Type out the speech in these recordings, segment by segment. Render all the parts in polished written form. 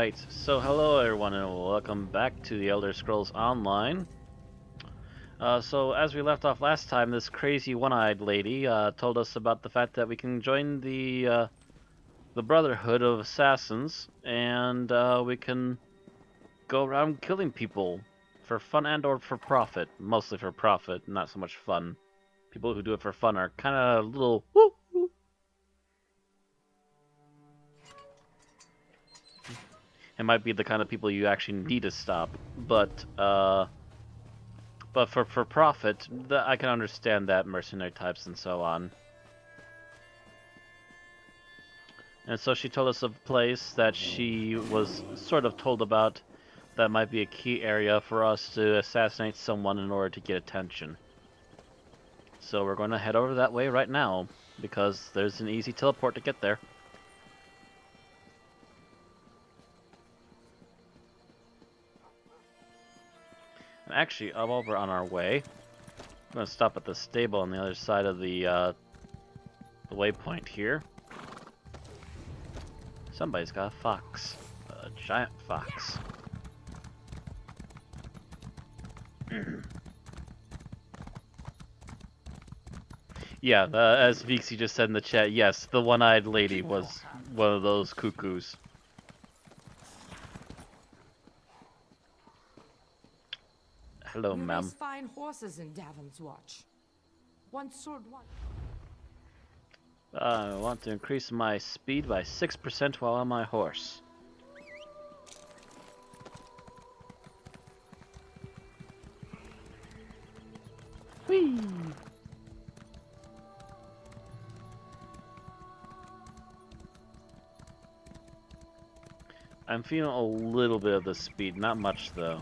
Alright, so hello everyone and welcome back to the Elder Scrolls Online. So as we left off last time, this crazy one-eyed lady told us about the fact that we can join the Brotherhood of Assassins, and we can go around killing people for fun and or for profit. Mostly for profit, not so much fun. People who do it for fun are kind of little woo. It might be the kind of people you actually need to stop, but for profit, I can understand that, mercenary types and so on. And so she told us of a place that she was sort of told about that might be a key area for us to assassinate someone in order to get attention. So we're going to head over that way right now, because there's an easy teleport to get there. And actually, while we're on our way, I'm going to stop at the stable on the other side of the waypoint here. Somebody's got a fox. A giant fox. Yeah, as Vixie just said in the chat, yes, the one-eyed lady was one of those cuckoos. Hello, ma'am. We race fine horses in Davon's Watch. One sword, one. I want to increase my speed by 6% while on my horse. Whee! I'm feeling a little bit of the speed, not much though,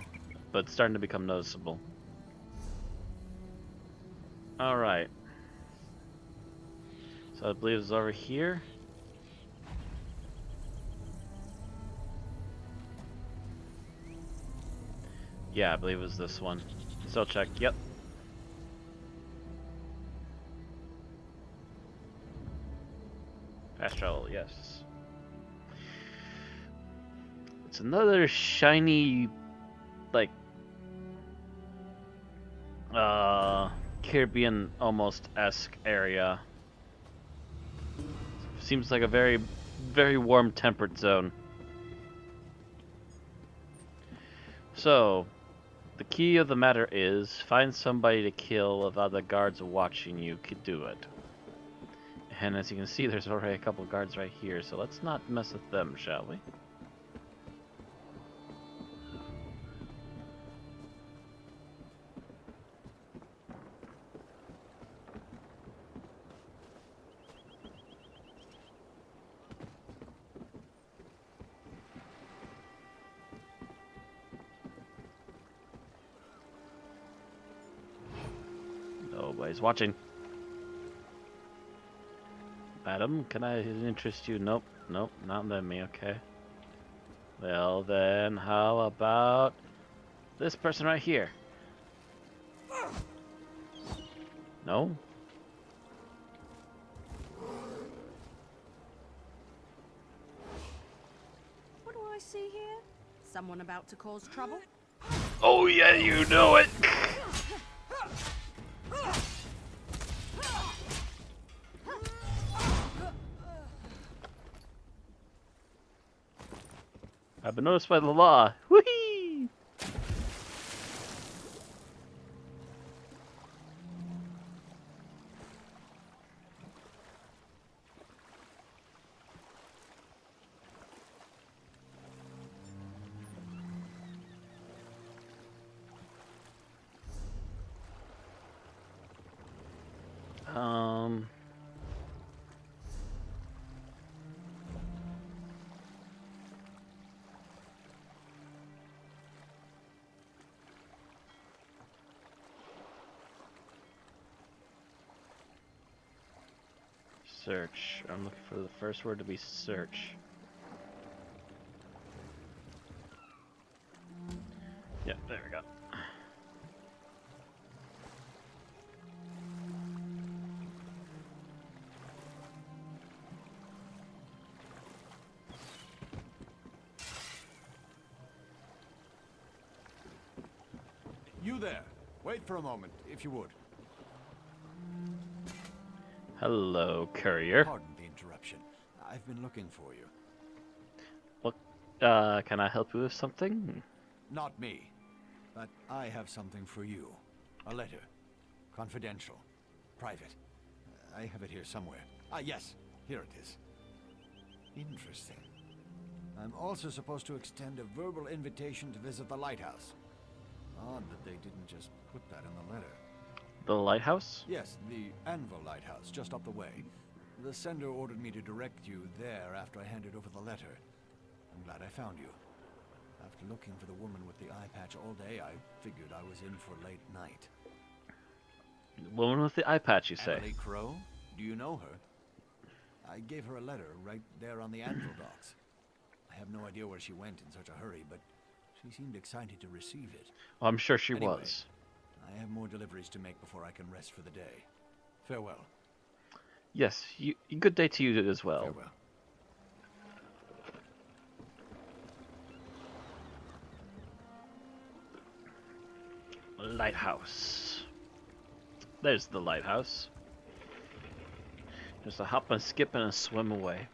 but it's starting to become noticeable. Alright. So I believe it's over here. Yeah, I believe it was this one. Still check, yep. Fast travel, yes. It's another shiny, like, Caribbean almost-esque area. Seems like a very, very warm temperate zone. So, the key of the matter is, find somebody to kill if other guards watching you could do it. And as you can see, there's already a couple guards right here, so let's not mess with them, shall we? Nobody's watching. Madam, can I interest you? Nope, nope, not let me, okay. Well then, how about this person right here? No? What do I see here? Someone about to cause trouble? Oh yeah, you know it! I've been noticed by the law. Whee! Um... Search. I'm looking for the first word to be search. Yep, there we go. Wait for a moment, if you would. Hello, courier. Pardon the interruption. I've been looking for you. What? Can I help you with something? Not me, but I have something for you. A letter. Confidential. Private. I have it here somewhere. Ah, yes. Here it is. Interesting. I'm also supposed to extend a verbal invitation to visit the lighthouse. Odd that they didn't just put that in the letter. The lighthouse? Yes, the Anvil Lighthouse, just up the way. The sender ordered me to direct you there after I handed over the letter. I'm glad I found you. After looking for the woman with the eye patch all day, I figured I was in for late night. Woman with the eye patch, you say? Emily Crow? Do you know her? I gave her a letter right there on the Anvil docks. I have no idea where she went in such a hurry, but she seemed excited to receive it. Well, I'm sure she Anyway, was. I have more deliveries to make before I can rest for the day. Farewell. Yes, good day to you as well. Farewell. Lighthouse. There's the lighthouse. Just a hop and skip and a swim away.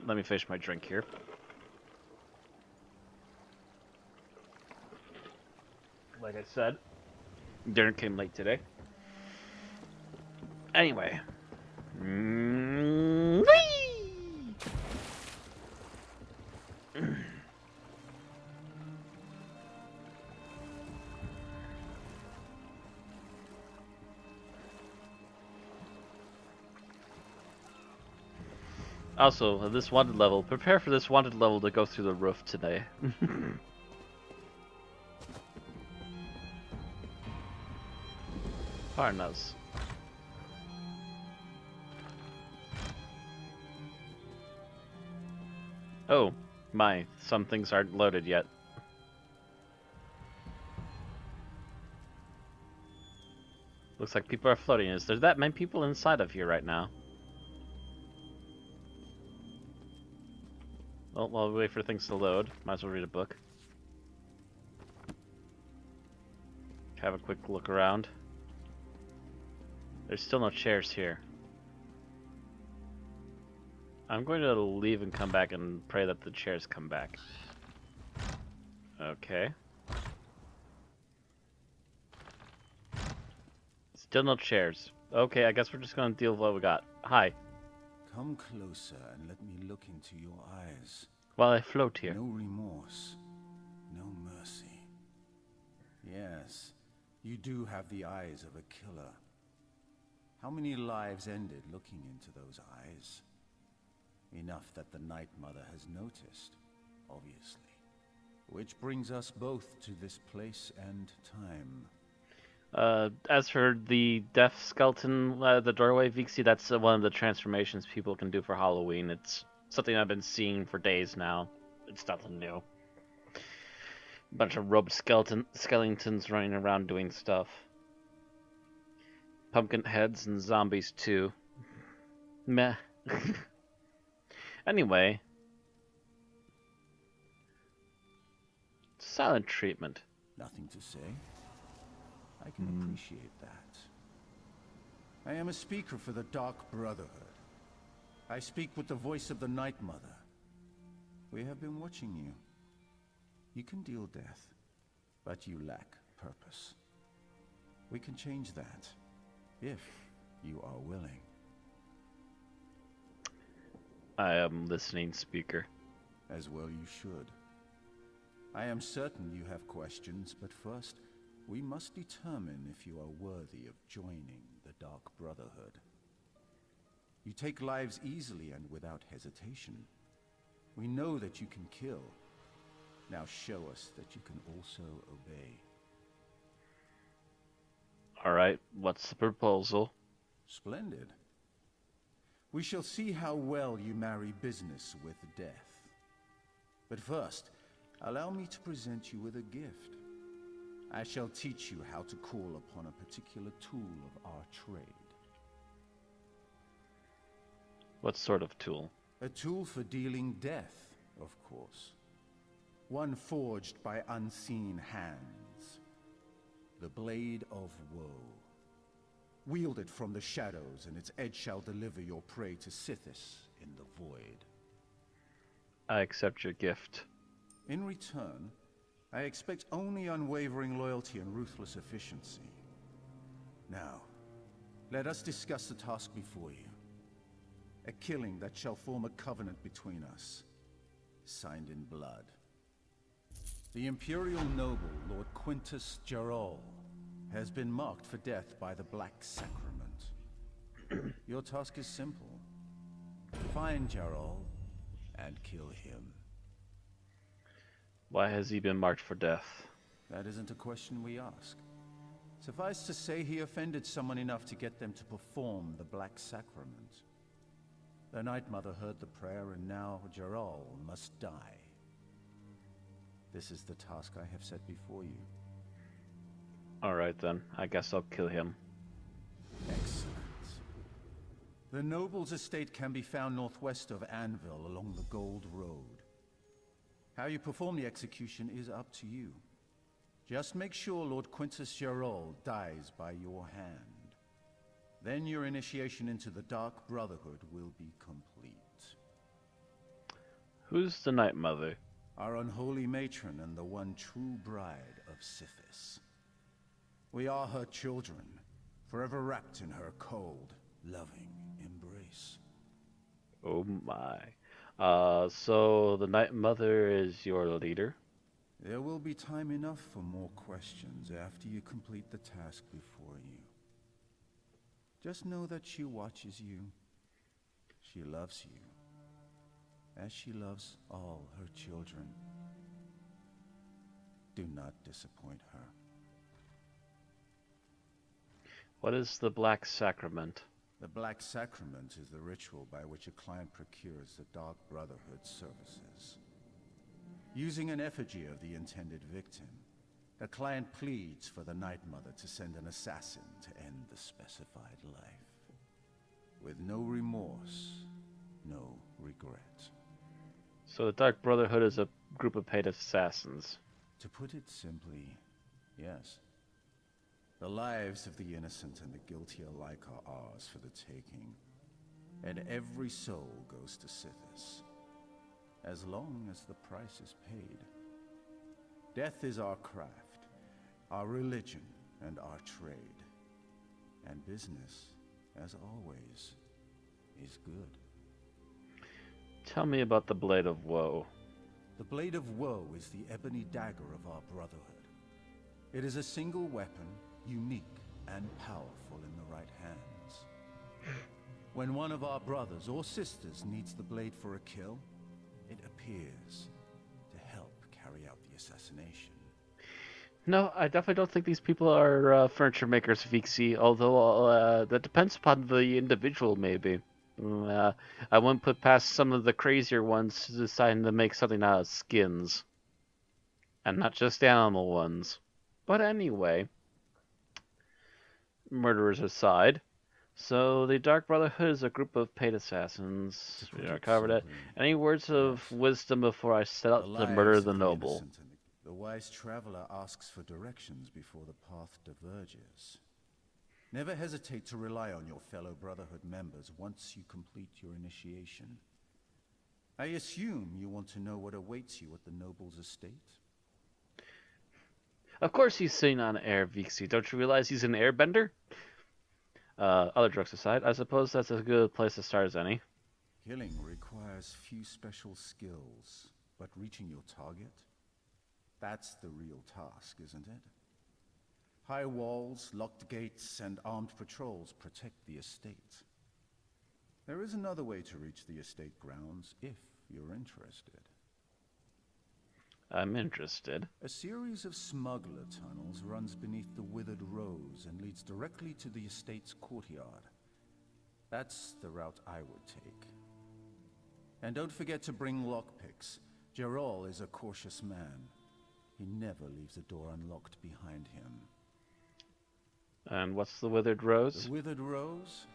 Let me finish my drink here. Like I said, dinner came late today. Anyway. Whee! Also, this wanted level, prepare for this wanted level to go through the roof today. Pardon us. Oh, my, some things aren't loaded yet. Looks like people are floating. Is there that many people inside of here right now? Well, while we wait for things to load, might as well read a book. Have a quick look around. There's still no chairs here. I'm going to leave and come back and pray that the chairs come back. Okay. Still no chairs. Okay, I guess we're just going to deal with what we got. Hi. Come closer and let me look into your eyes. While I float here. No remorse, no mercy. Yes, you do have the eyes of a killer. How many lives ended looking into those eyes? Enough that the Night Mother has noticed, obviously. Which brings us both to this place and time. As for the death skeleton, the doorway, Vixie, that's one of the transformations people can do for Halloween. It's something I've been seeing for days now. It's nothing new. Bunch of robed skeletons running around doing stuff. Pumpkin heads and zombies too. Meh. Anyway. Silent treatment. Nothing to say? I can appreciate that. I am a speaker for the Dark Brotherhood. I speak with the voice of the Night Mother. We have been watching you. You can deal death, but you lack purpose. We can change that, if you are willing. I am listening, speaker. As well you should. I am certain you have questions, but first, we must determine if you are worthy of joining the Dark Brotherhood. You take lives easily and without hesitation. We know that you can kill. Now show us that you can also obey. Alright, what's the proposal? Splendid. We shall see how well you marry business with death. But first, allow me to present you with a gift. I shall teach you how to call upon a particular tool of our trade. What sort of tool? A tool for dealing death, of course. One forged by unseen hands. The Blade of Woe. Wield it from the shadows, and its edge shall deliver your prey to Sithis in the void. I accept your gift. In return, I expect only unwavering loyalty and ruthless efficiency. Now, let us discuss the task before you. A killing that shall form a covenant between us, signed in blood. The Imperial noble, Lord Quintus Gerol, has been marked for death by the Black Sacrament. Your task is simple. Find Gerol and kill him. Why has he been marked for death? That isn't a question we ask. Suffice to say, he offended someone enough to get them to perform the Black Sacrament. The Night Mother heard the prayer, and now Gerol must die. This is the task I have set before you. Alright then, I guess I'll kill him. Excellent. The noble's estate can be found northwest of Anvil along the Gold Road. How you perform the execution is up to you. Just make sure Lord Quintus Gerol dies by your hand. Then your initiation into the Dark Brotherhood will be complete. Who's the Night Mother? Our unholy matron and the one true bride of Sithis. We are her children, forever wrapped in her cold, loving embrace. Oh my. So the Night Mother is your leader? There will be time enough for more questions after you complete the task before you. Just know that she watches you. She loves you, as she loves all her children. Do not disappoint her. What is the Black Sacrament? The Black Sacrament is the ritual by which a client procures the Dark Brotherhood's services. Using an effigy of the intended victim, a client pleads for the Night Mother to send an assassin to end the specified life. With no remorse, no regret. So the Dark Brotherhood is a group of paid assassins. To put it simply, yes. The lives of the innocent and the guilty alike are ours for the taking. And every soul goes to Sithis, as long as the price is paid. Death is our craft, our religion, and our trade. And business, as always, is good. Tell me about the Blade of Woe. The Blade of Woe is the ebony dagger of our brotherhood. It is a single weapon, unique and powerful in the right hands. When one of our brothers or sisters needs the blade for a kill, it appears to help carry out the assassination. No, I definitely don't think these people are furniture makers, Vixie, although that depends upon the individual, maybe. I wouldn't put past some of the crazier ones deciding to make something out of skins. And not just animal ones. But anyway, murderers aside, so the Dark Brotherhood is a group of paid assassins. We are covered it. Any words of wisdom before I set out to murder the noble? The wise traveler asks for directions before the path diverges. Never hesitate to rely on your fellow Brotherhood members once you complete your initiation. I assume you want to know what awaits you at the noble's estate? Of course he's sitting on air, Vixie. Don't you realize he's an airbender? Other jokes aside, I suppose that's as good a place to start as any. Killing requires few special skills, but reaching your target? That's the real task, isn't it? High walls, locked gates, and armed patrols protect the estate. There is another way to reach the estate grounds, if you're interested. I'm interested. A series of smuggler tunnels runs beneath the Withered Rose and leads directly to the estate's courtyard. That's the route I would take. And don't forget to bring lockpicks. Gerol is a cautious man. He never leaves a door unlocked behind him. And what's the Withered Rose? The Withered Rose?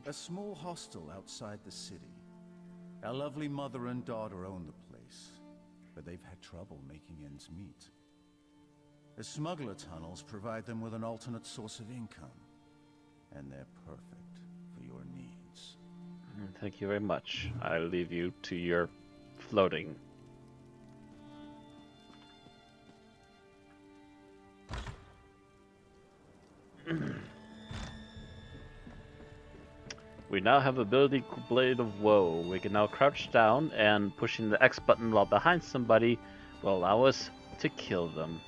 A small hostel outside the city. Our lovely mother and daughter own the place, but they've had trouble making ends meet. The smuggler tunnels provide them with an alternate source of income. And they're perfect for your needs. Thank you very much. I leave you to your floating. We now have ability Blade of Woe. We can now crouch down, and pushing the X button while behind somebody will allow us to kill them.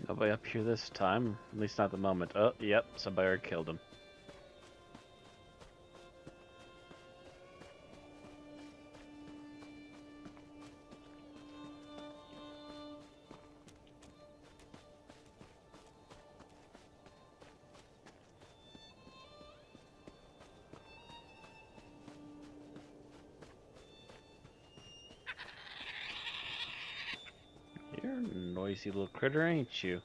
Nobody up here this time, at least not at the moment. Oh, yep, somebody already killed him. You're a noisy little critter, ain't you?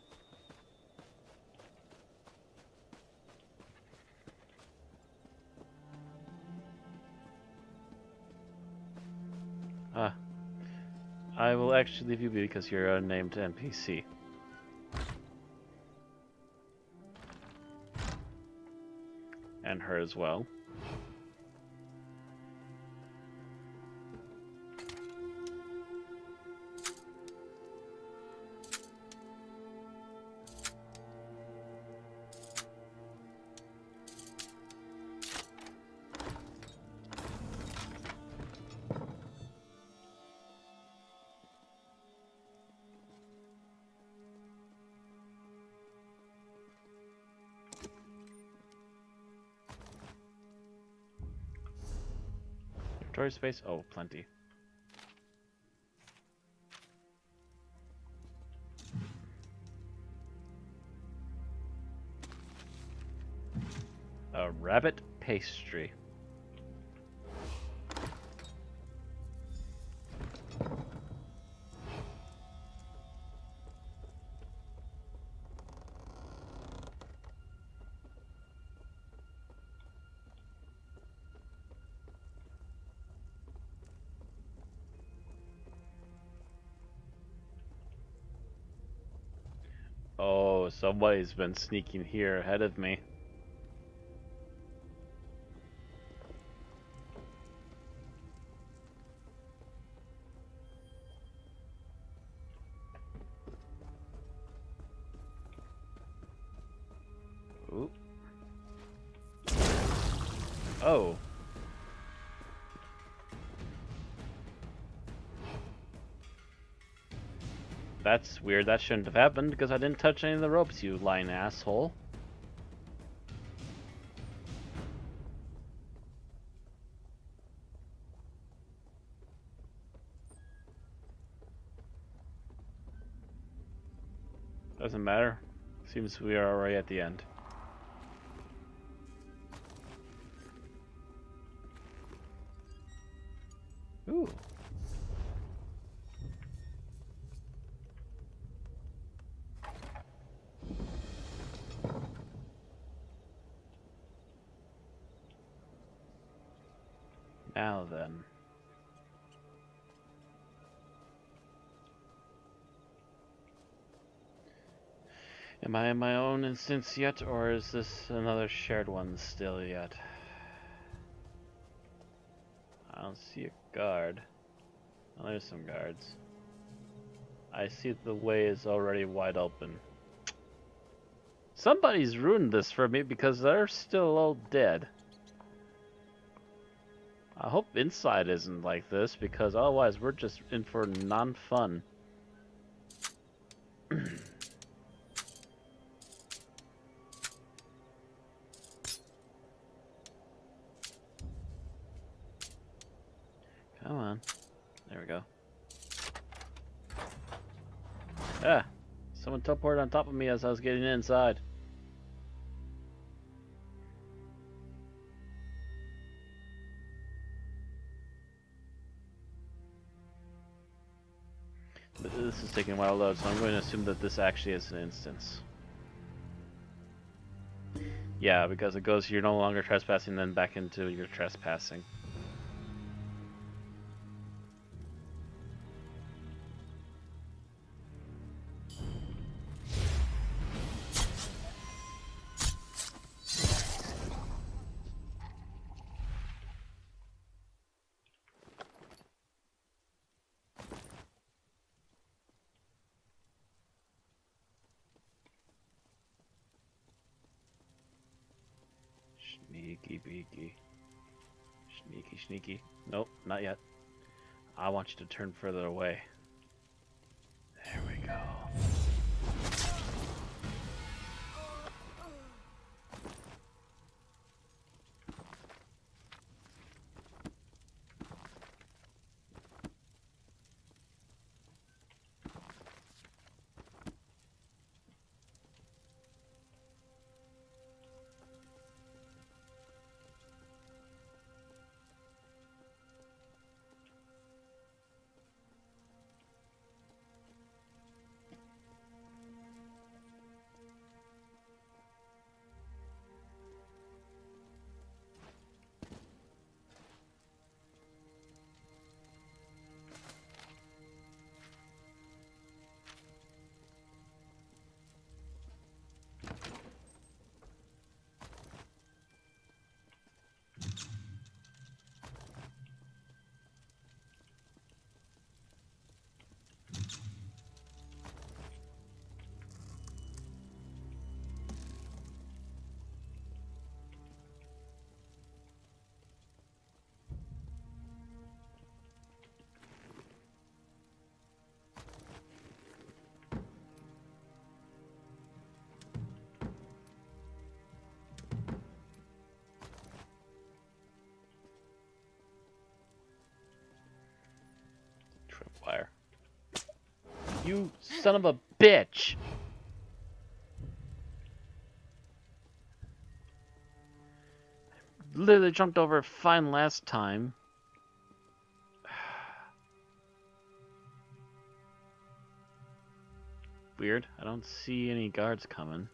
Ah. I will actually leave you be because you're a named NPC. And her as well. Storage space? Oh, plenty. A rabbit pastry. Oh, somebody's been sneaking here ahead of me. Ooh. Oh. That's weird. That shouldn't have happened because I didn't touch any of the ropes, you lying asshole. Doesn't matter. Seems we are already at the end. Ooh. Now then. Am I in my own instance yet, or is this another shared one still yet? I don't see a guard. Oh, there's some guards. I see the way is already wide open. Somebody's ruined this for me because they're still all dead. I hope inside isn't like this, because otherwise we're just in for non-fun. we go. Ah! Someone teleported on top of me as I was getting inside. But this is taking a while to load, so I'm going to assume that this actually is an instance. Yeah, because it goes, you're no longer trespassing, then back into your trespassing. Sneaky beaky. Sneaky, sneaky. Nope, not yet. I want you to turn further away. There we go. Tripwire. You son of a bitch! Literally jumped over fine last time. Weird. I don't see any guards coming.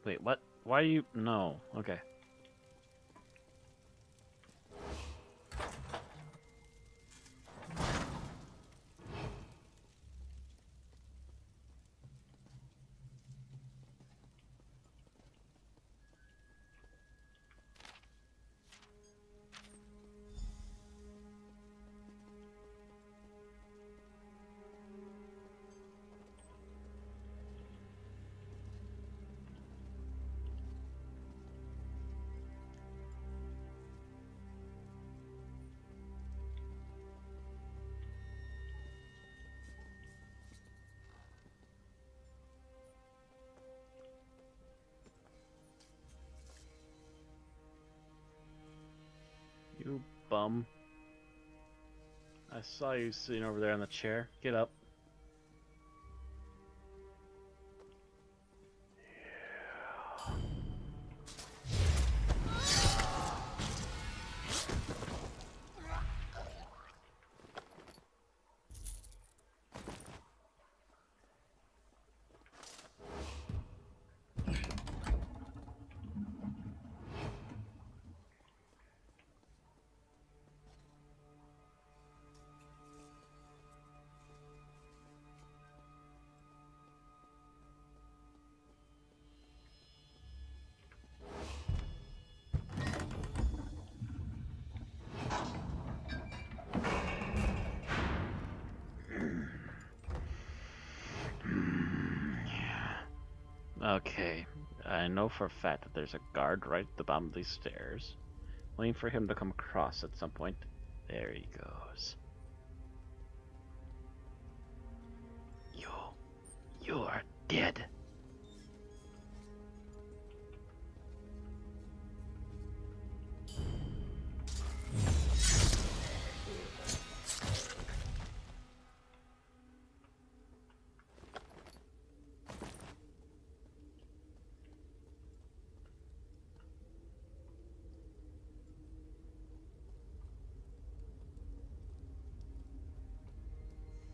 Wait, what? Why are you... No. Okay. You bum. I saw you sitting over there on the chair. Get up. Okay, I know for a fact that there's a guard right at the bottom of these stairs, waiting for him to come across at some point. There he goes. You are dead.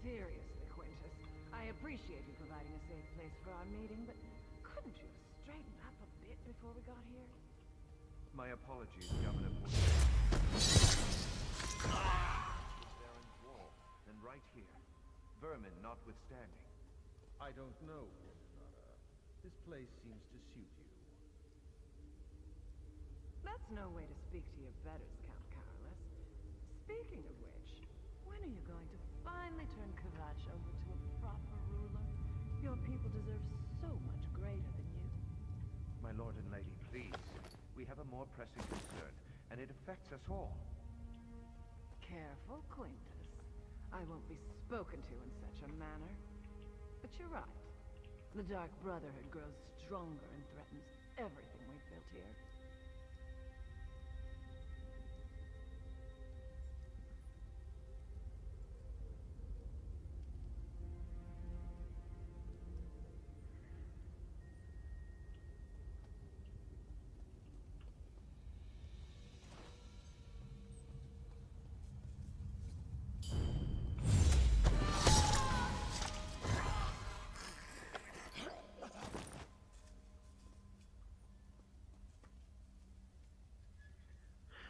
Seriously, Quintus, I appreciate you providing a safe place for our meeting, but couldn't you have straightened up a bit before we got here? My apologies, Governor Baron's wall, and right here. Vermin notwithstanding. I don't know, Wardenara. This place seems to suit you. That's no way to speak to your betters, Count Carolus. Speaking of which, when are you going to finally turn Kvatch over to a proper ruler? Your people deserve so much greater than you. My lord and lady, please. We have a more pressing concern, and it affects us all. Careful, Quintus. I won't be spoken to in such a manner. But you're right. The Dark Brotherhood grows stronger and threatens everything we've built here.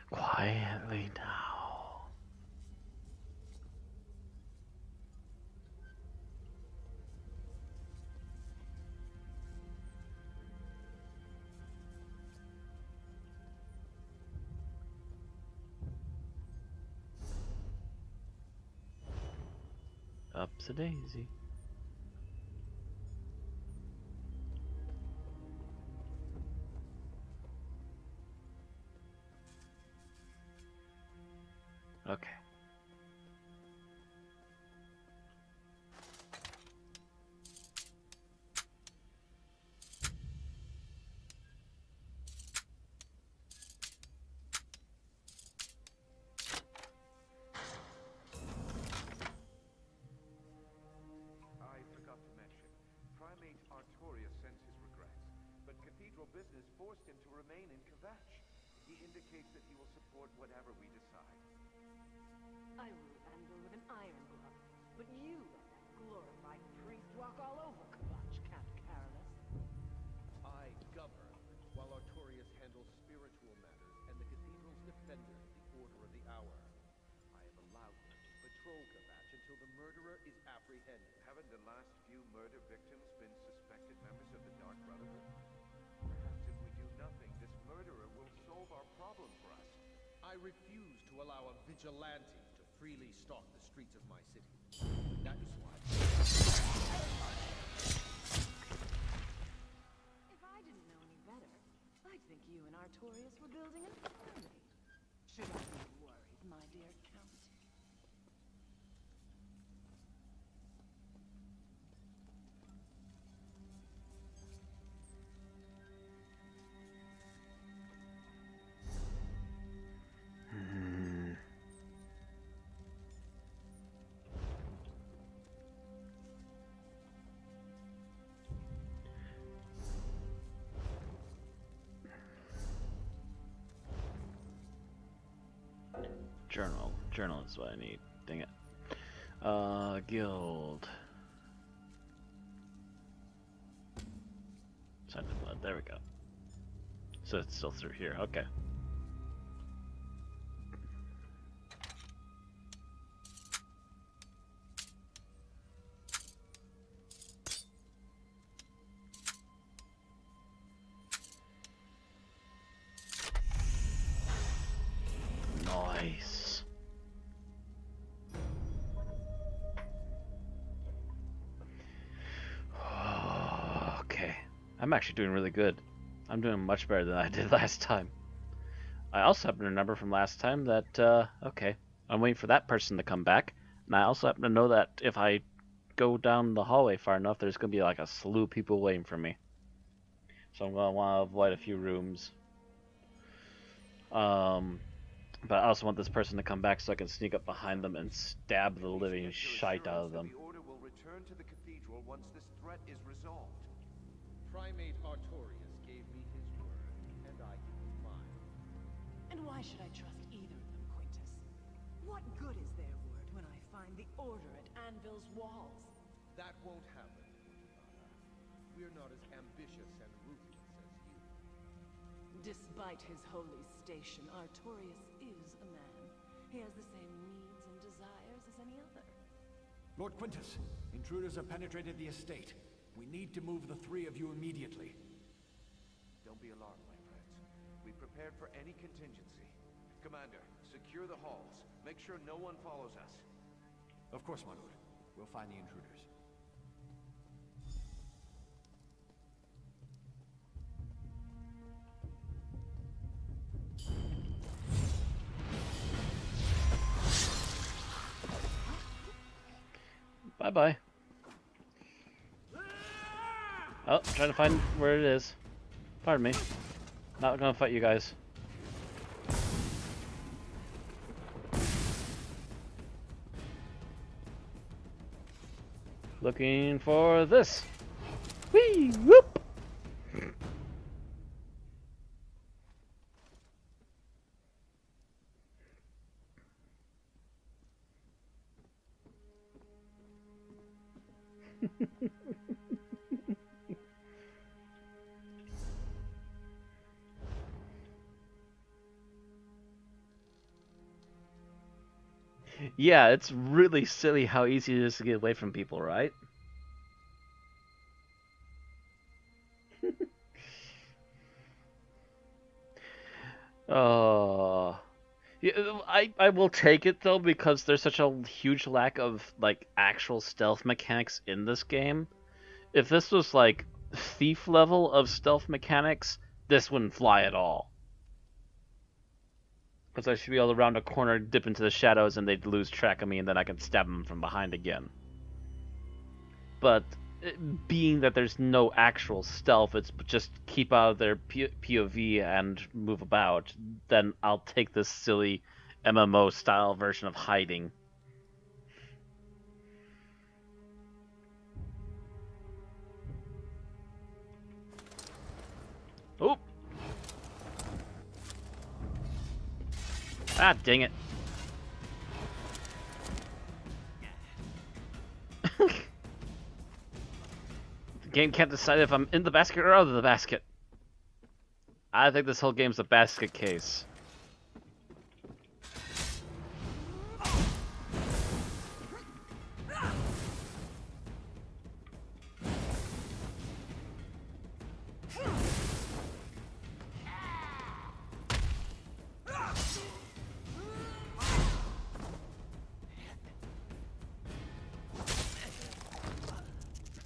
Quietly now. Up's a daisy. Okay. I forgot to mention, Primate Artorius sends his regrets, but Cathedral business forced him to remain in Kvatch. He indicates that he will support whatever we decide. I rule Andor with an iron glove, but you let that glorified priest walk all over Kvatch, Count Carolus. I govern, while Artorius handles spiritual matters and the Cathedral's defenders the Order of the Hour. I have allowed them to patrol Kvatch until the murderer is apprehended. Haven't the last few murder victims been suspected members of the Dark Brotherhood? Perhaps if we do nothing, this murderer will solve our problem for us. I refuse to allow a vigilante to freely stalk the streets of my city. That is why... If I didn't know any better, I'd think you and Artorius were building an army. Should I be worried, my dear Count? Journal. Journal is what I need. Dang it. Guild. Sign of blood. There we go. So it's still through here. Okay. Nice. Okay. I'm actually doing really good. I'm doing much better than I did last time. I also happen to remember from last time that, okay, I'm waiting for that person to come back. And I also happen to know that if I go down the hallway far enough, there's gonna be like a slew of people waiting for me. So I'm gonna want to avoid a few rooms. But I also want this person to come back so I can sneak up behind them and stab the living shite out of them. The Order will return to the cathedral once this threat is resolved. Primate Artorius gave me his word, and I give you mine. And why should I trust either of them, Quintus? What good is their word when I find the Order at Anvil's walls? That won't happen, Mortiana. We're not as ambitious and ruthless as you. Despite his holy station, Artorius is a man. He has the same needs and desires as any other. Lord Quintus, intruders have penetrated the estate. We need to move the three of you immediately. Don't be alarmed, my friends. We prepared for any contingency. Commander, secure the halls. Make sure no one follows us. Of course, my lord. We'll find the intruders. Bye-bye. Oh, trying to find where it is. Pardon me. Not gonna fight you guys. Looking for this. Whee! Whoop! Yeah, it's really silly how easy it is to get away from people, right? Oh, yeah, I will take it though because there's such a huge lack of like actual stealth mechanics in this game. If this was like Thief level of stealth mechanics, this wouldn't fly at all. Because I should be able to round a corner, dip into the shadows, and they'd lose track of me, and then I can stab them from behind again. But being that there's no actual stealth, it's just keep out of their POV and move about, then I'll take this silly MMO style version of hiding. Oh! Ah, dang it. The game can't decide if I'm in the basket or out of the basket. I think this whole game's a basket case.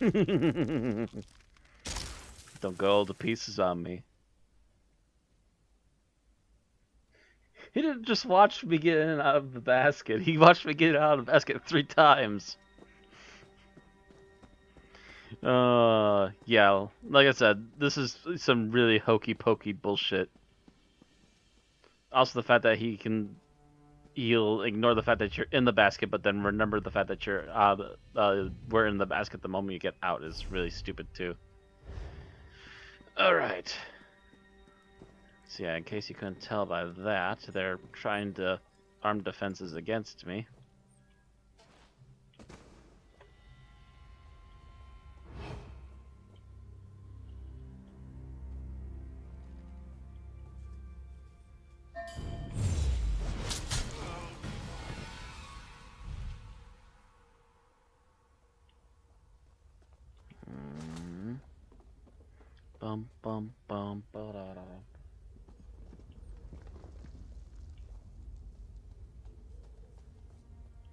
Don't go all to pieces on me. He didn't just watch me get in and out of the basket. He watched me get out of the basket 3 times. Yeah, like I said, this is some really hokey pokey bullshit. Also the fact that he'll ignore the fact that you're in the basket, but then remember the fact that you're we're in the basket the moment you get out is really stupid too. Alright. So yeah, in case you couldn't tell by that, they're trying to arm defenses against me. Bum bum bum ba da da.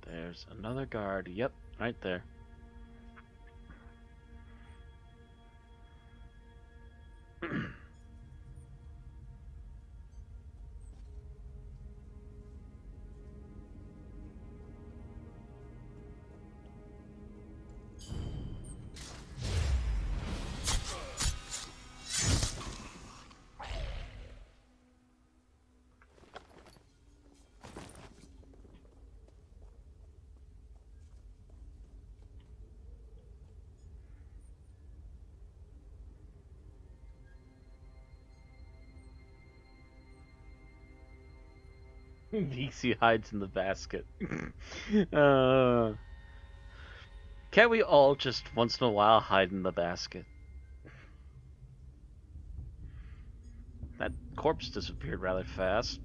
There's another guard. Yep, right there. Vixie hides in the basket. uh, can't we all just once in a while hide in the basket? That corpse disappeared rather fast.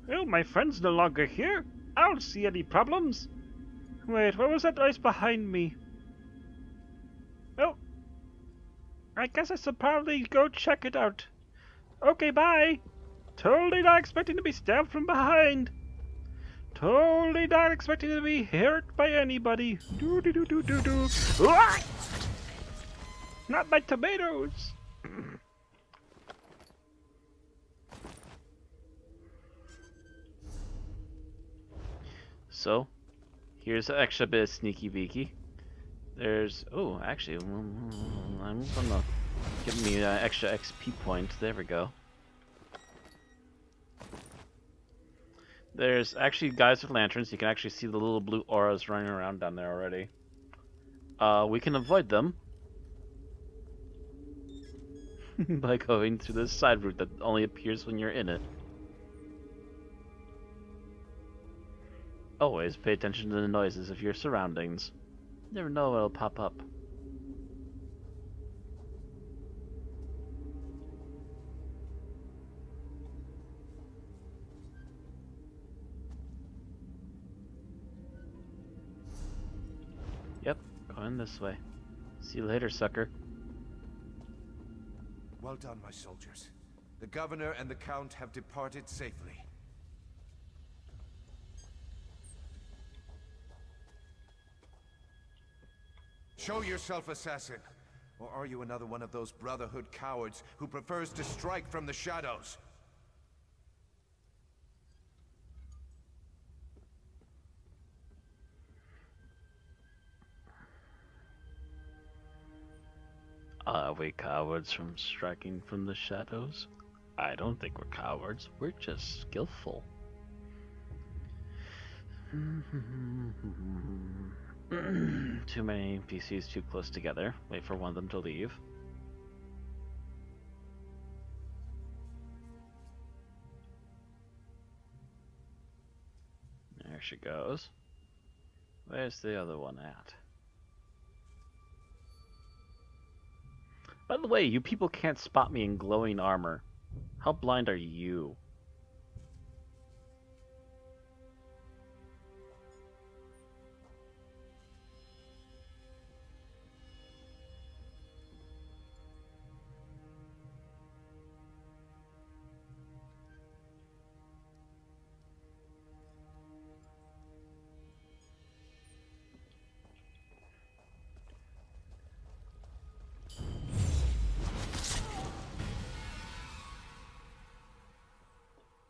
Well, my friend's no longer here. I don't see any problems. Wait, what was that noise behind me? Well, I guess I should probably go check it out. Okay, bye. Totally not expecting to be stabbed from behind. Totally not expecting to be hurt by anybody. Do do do do do do. Ah! Not my tomatoes. So, here's an extra bit of sneaky beaky. There's, oh, actually, I'm gonna give me an extra XP point. There we go. There's actually guys with lanterns. You can actually see the little blue auras running around down there already. We can avoid them by going through this side route that only appears when you're in it. Always pay attention to the noises of your surroundings. You never know what'll pop up. Yep, going this way. See you later, sucker. Well done, my soldiers. The governor and the count have departed safely. Show yourself, assassin. Or are you another one of those Brotherhood cowards who prefers to strike from the shadows? Are we cowards from striking from the shadows? I don't think we're cowards. We're just skillful. Too many PCs too close together. Wait for one of them to leave. There she goes. Where's the other one at? By the way, you people can't spot me in glowing armor. How blind are you?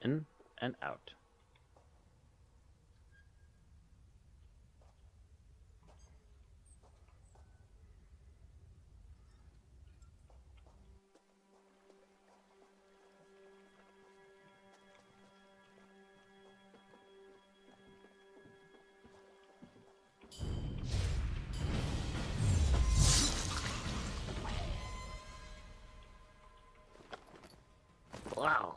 In and out. Wow.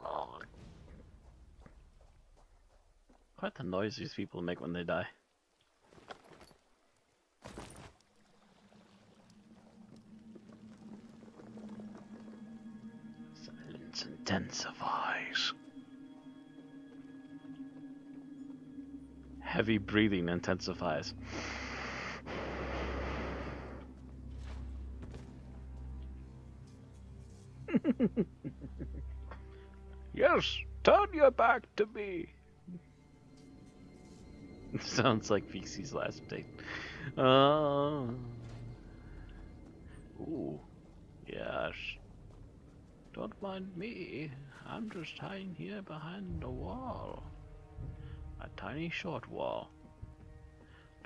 Quite the noise these people make when they die. Silence intensifies. Heavy breathing intensifies. Yes, turn your back to me. Sounds like Vixie's last date. Ooh. Yes. Don't mind me. I'm just hiding here behind a wall. A tiny short wall.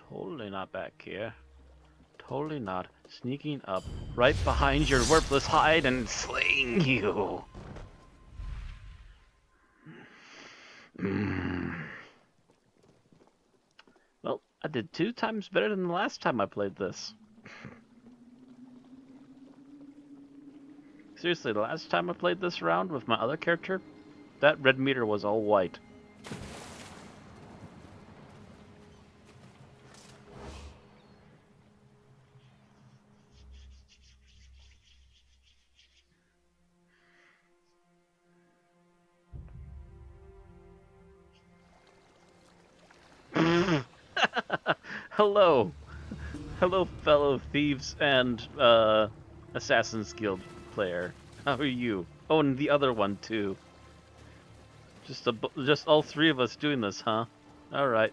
Totally not back here. Totally not sneaking up right behind your worthless hide and slaying you. Well, I did 2 times better than the last time I played this. Seriously, the last time I played this round with my other character, That red meter was all white. Hello. Hello, fellow thieves and Assassin's Guild player. How are you? Oh, and the other one too. Just all three of us doing this, huh? All right.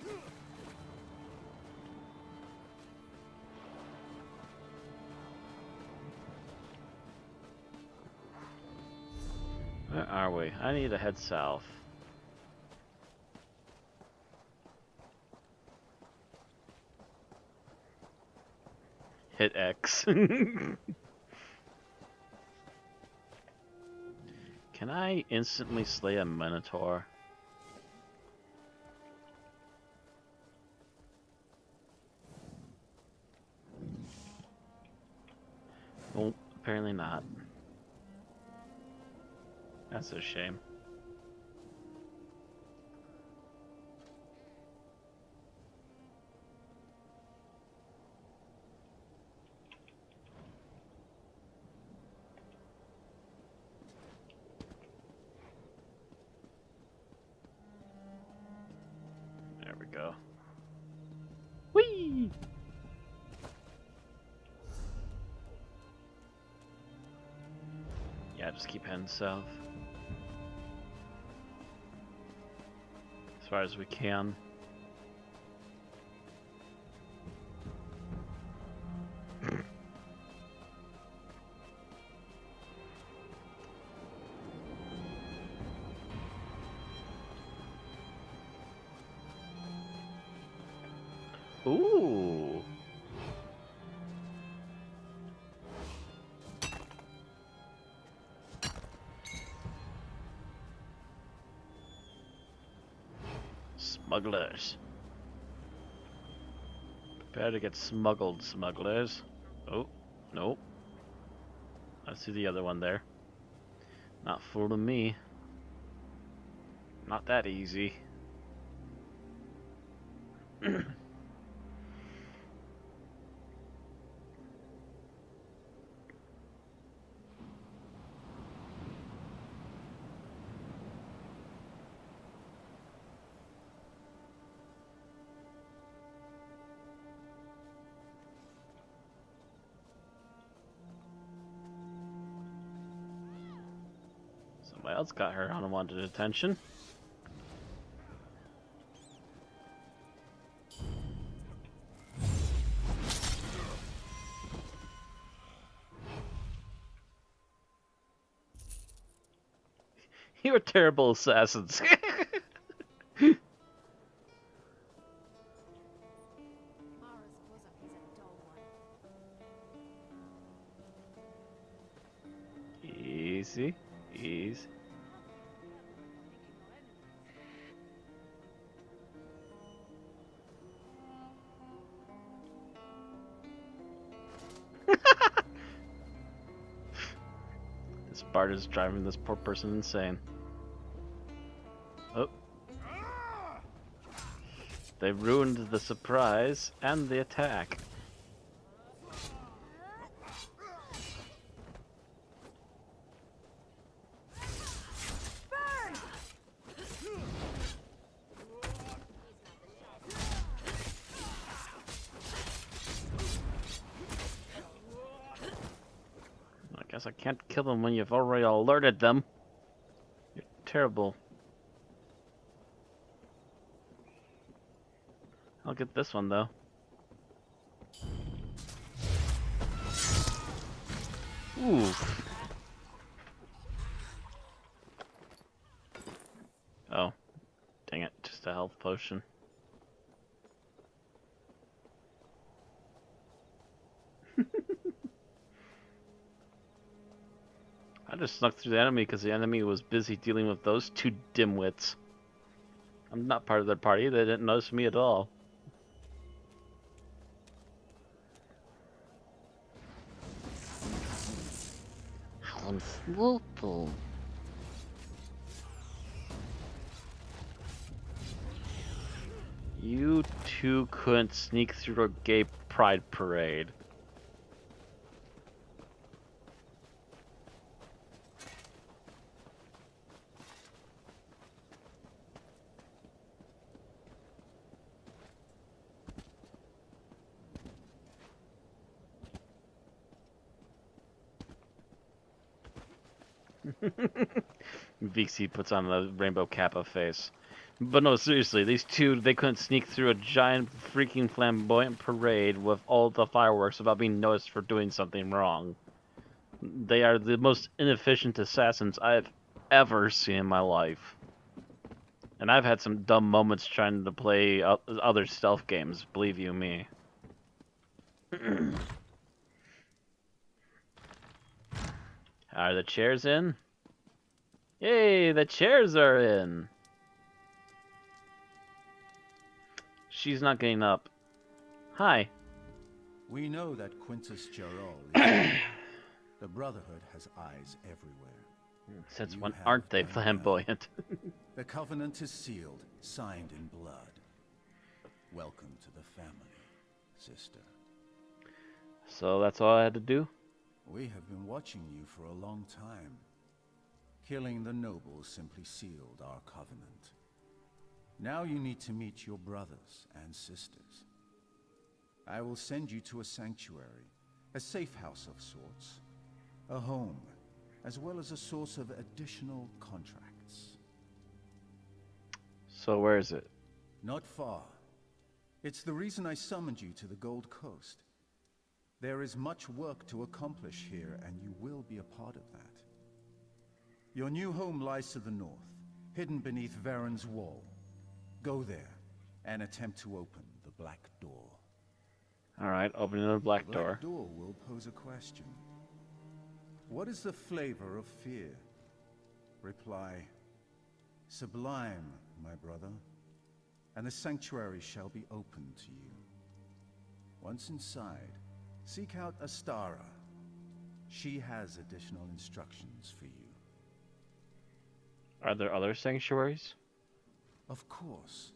Where are we? I need to head south. Hit X. Can I instantly slay a Minotaur? Well, apparently not. That's a shame. There we go. Whee! Yeah, just keep heading south. As far as we can. Ooh. Smugglers. Prepare to get smuggled, smugglers. Oh, nope. I see the other one there. Not fooling me. Not that easy. Somebody else got her unwanted attention. You're terrible assassins. Mara's bosom is a dull one. Easy, easy. This Bard is driving this poor person insane. Oh. They ruined the surprise and the attack. I guess I can't kill them when you've already alerted them. You're terrible. I'll get this one though. Ooh. Oh. Dang it, just a health potion. I just snuck through the enemy because the enemy was busy dealing with those two dimwits. I'm not part of their party, they didn't notice me at all. You two couldn't sneak through a gay pride parade. Vixie puts on the rainbow kappa face. But no, seriously, these two, they couldn't sneak through a giant freaking flamboyant parade with all the fireworks without being noticed for doing something wrong. They are the most inefficient assassins I've ever seen in my life. And I've had some dumb moments trying to play other stealth games, believe you me. Are the chairs in? Yay, the chairs are in! She's not getting up. Hi. We know that Quintus Gerol is dead. The Brotherhood has eyes everywhere. Since You when have aren't they done flamboyant? The covenant is sealed, signed in blood. Welcome to the family, sister. So that's all I had to do? We have been watching you for a long time. Killing the nobles simply sealed our covenant. Now you need to meet your brothers and sisters. I will send you to a sanctuary, a safe house of sorts, a home, as well as a source of additional contracts. So where is it? Not far. It's the reason I summoned you to the Gold Coast. There is much work to accomplish here, and you will be a part of that. Your new home lies to the north, hidden beneath Varen's wall. Go there, and attempt to open the Black Door. Alright, opening the black The door. Black Door will pose a question. What is the flavor of fear? Reply, sublime, my brother, and the sanctuary shall be open to you. Once inside, seek out Astara. She has additional instructions for you. Are there other sanctuaries? Of course.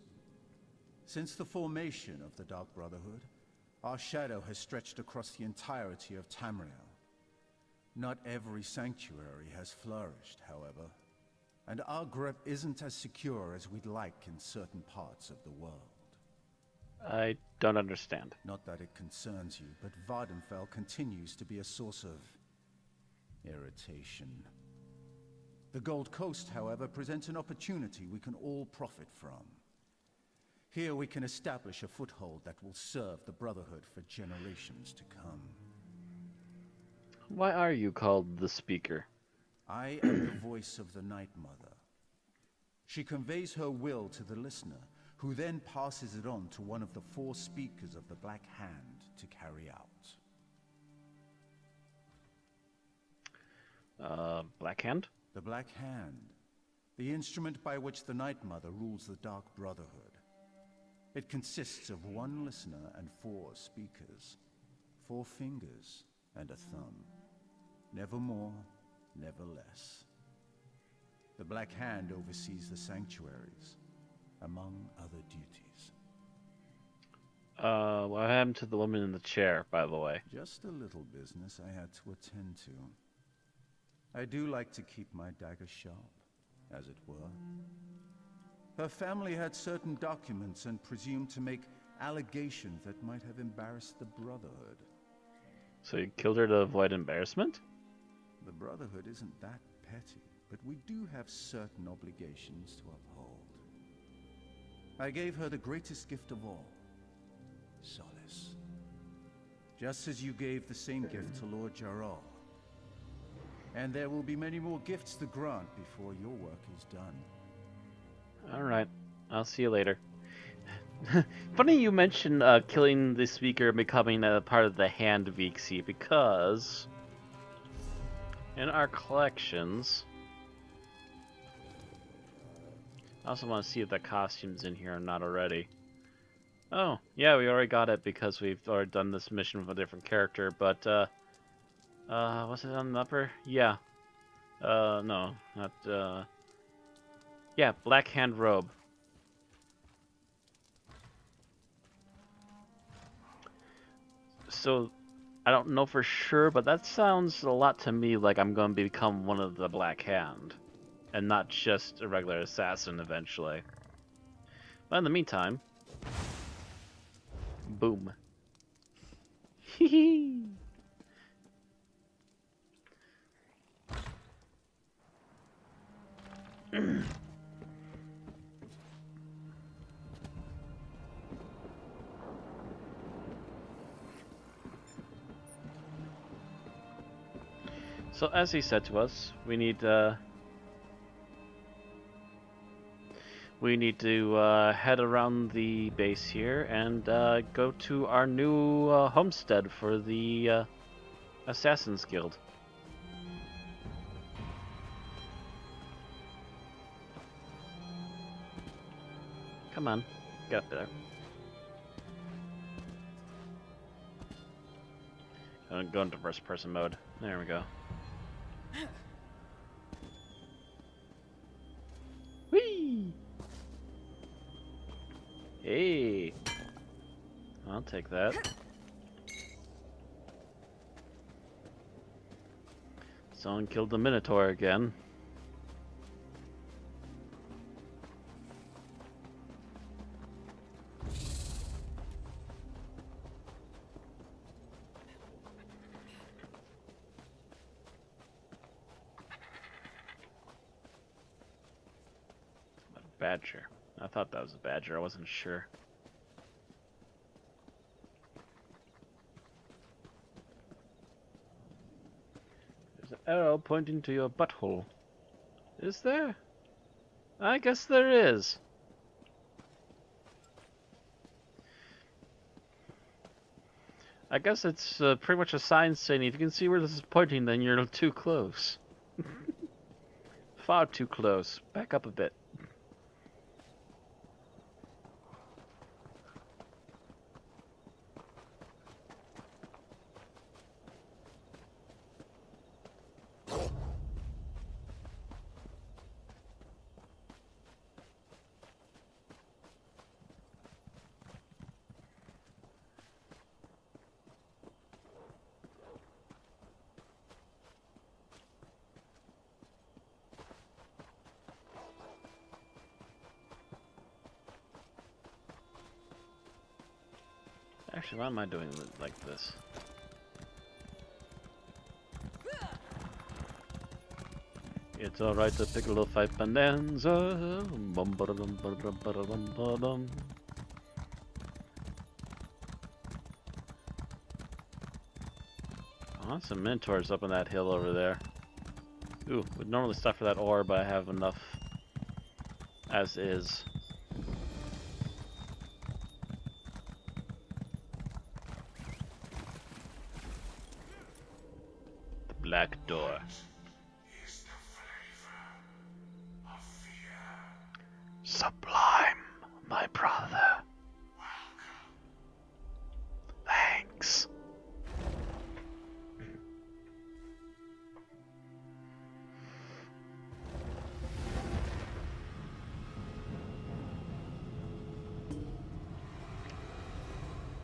Since the formation of the Dark Brotherhood, our shadow has stretched across the entirety of Tamriel. Not every sanctuary has flourished, however, and our grip isn't as secure as we'd like in certain parts of the world. I don't understand. Not that it concerns you, but Vardenfell continues to be a source of irritation. The Gold Coast, however, presents an opportunity we can all profit from. Here we can establish a foothold that will serve the Brotherhood for generations to come. Why are you called the Speaker? I am the voice of the Night Mother. She conveys her will to the listener, who then passes it on to one of the 4 speakers of the Black Hand to carry out. Black Hand? The Black Hand, the instrument by which the Night Mother rules the Dark Brotherhood. It consists of 1 listener and 4 speakers, 4 fingers and a thumb. Never more, never less. The Black Hand oversees the sanctuaries, among other duties. What happened to the woman in the chair, by the way? Just a little business I had to attend to. I do like to keep my dagger sharp, as it were. Her family had certain documents and presumed to make allegations that might have embarrassed the Brotherhood. So you killed her to avoid embarrassment? The Brotherhood isn't that petty, but we do have certain obligations to uphold. I gave her the greatest gift of all, solace. Just as you gave the same gift to Lord Gerol. And there will be many more gifts to grant before your work is done. Alright, I'll see you later. Funny you mentioned killing the Speaker and becoming a part of the Hand Vixie, because in our collections, I also want to see if the costume's in here or not already. Oh, yeah, we already got it because we've already done this mission with a different character, but, was it on the upper? Yeah. No, not, yeah, Black Hand robe. So, I don't know for sure, but that sounds a lot to me like I'm going to become one of the Black Hand, and not just a regular assassin eventually. But in the meantime, boom. Hee So as he said to us, we need to head around the base here and go to our new homestead for the Assassin's Guild. Come on, get up there. Go into first person mode. There we go. Whee! Hey! I'll take that. Someone killed the Minotaur again. Badger. I thought that was a badger, I wasn't sure. There's an arrow pointing to your butthole. Is there? I guess there is. I guess it's pretty much a sign saying if you can see where this is pointing, then you're too close. Far too close. Back up a bit. Actually, why am I doing it like this? It's alright to pick a little fight bonanza. Bum, ba, dum, ba, dum, ba, dum, ba, dum. Oh, some Minotaurs up on that hill over there. Ooh, would normally stop for that ore, but I have enough as is. Black door. Sublime, my brother. Thanks.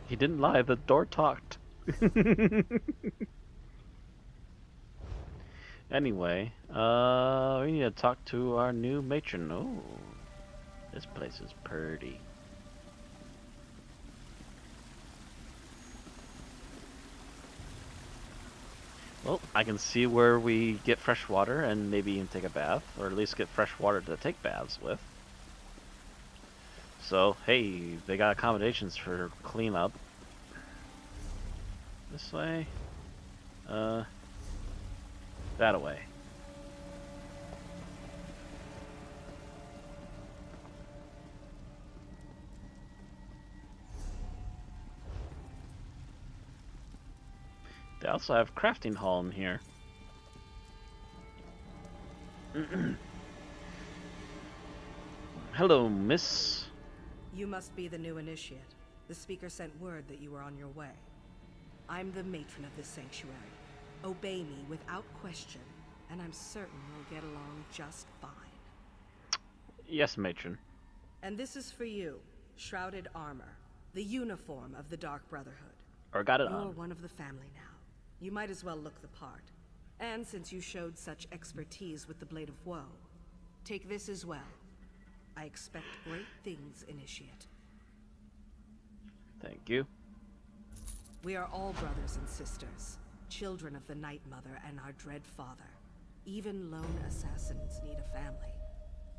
He didn't lie, the door talked. Anyway, we need to talk to our new matron. Oh, this place is pretty. Well, I can see where we get fresh water and maybe even take a bath, or at least get fresh water to take baths with. So, hey, they got accommodations for cleanup. This way. That away. They also have crafting hall in here. Hello, miss. You must be the new initiate. The speaker sent word that you were on your way. I'm the matron of this sanctuary. Obey me without question, and I'm certain we'll get along just fine. Yes, matron. And this is for you, shrouded armor, the uniform of the Dark Brotherhood. Or got it You're on. one of the family now. You might as well look the part. And since you showed such expertise with the Blade of Woe, take this as well. I expect great things, Initiate. Thank you. We are all brothers and sisters, children of the Night Mother and our dread father. Even lone assassins need a family.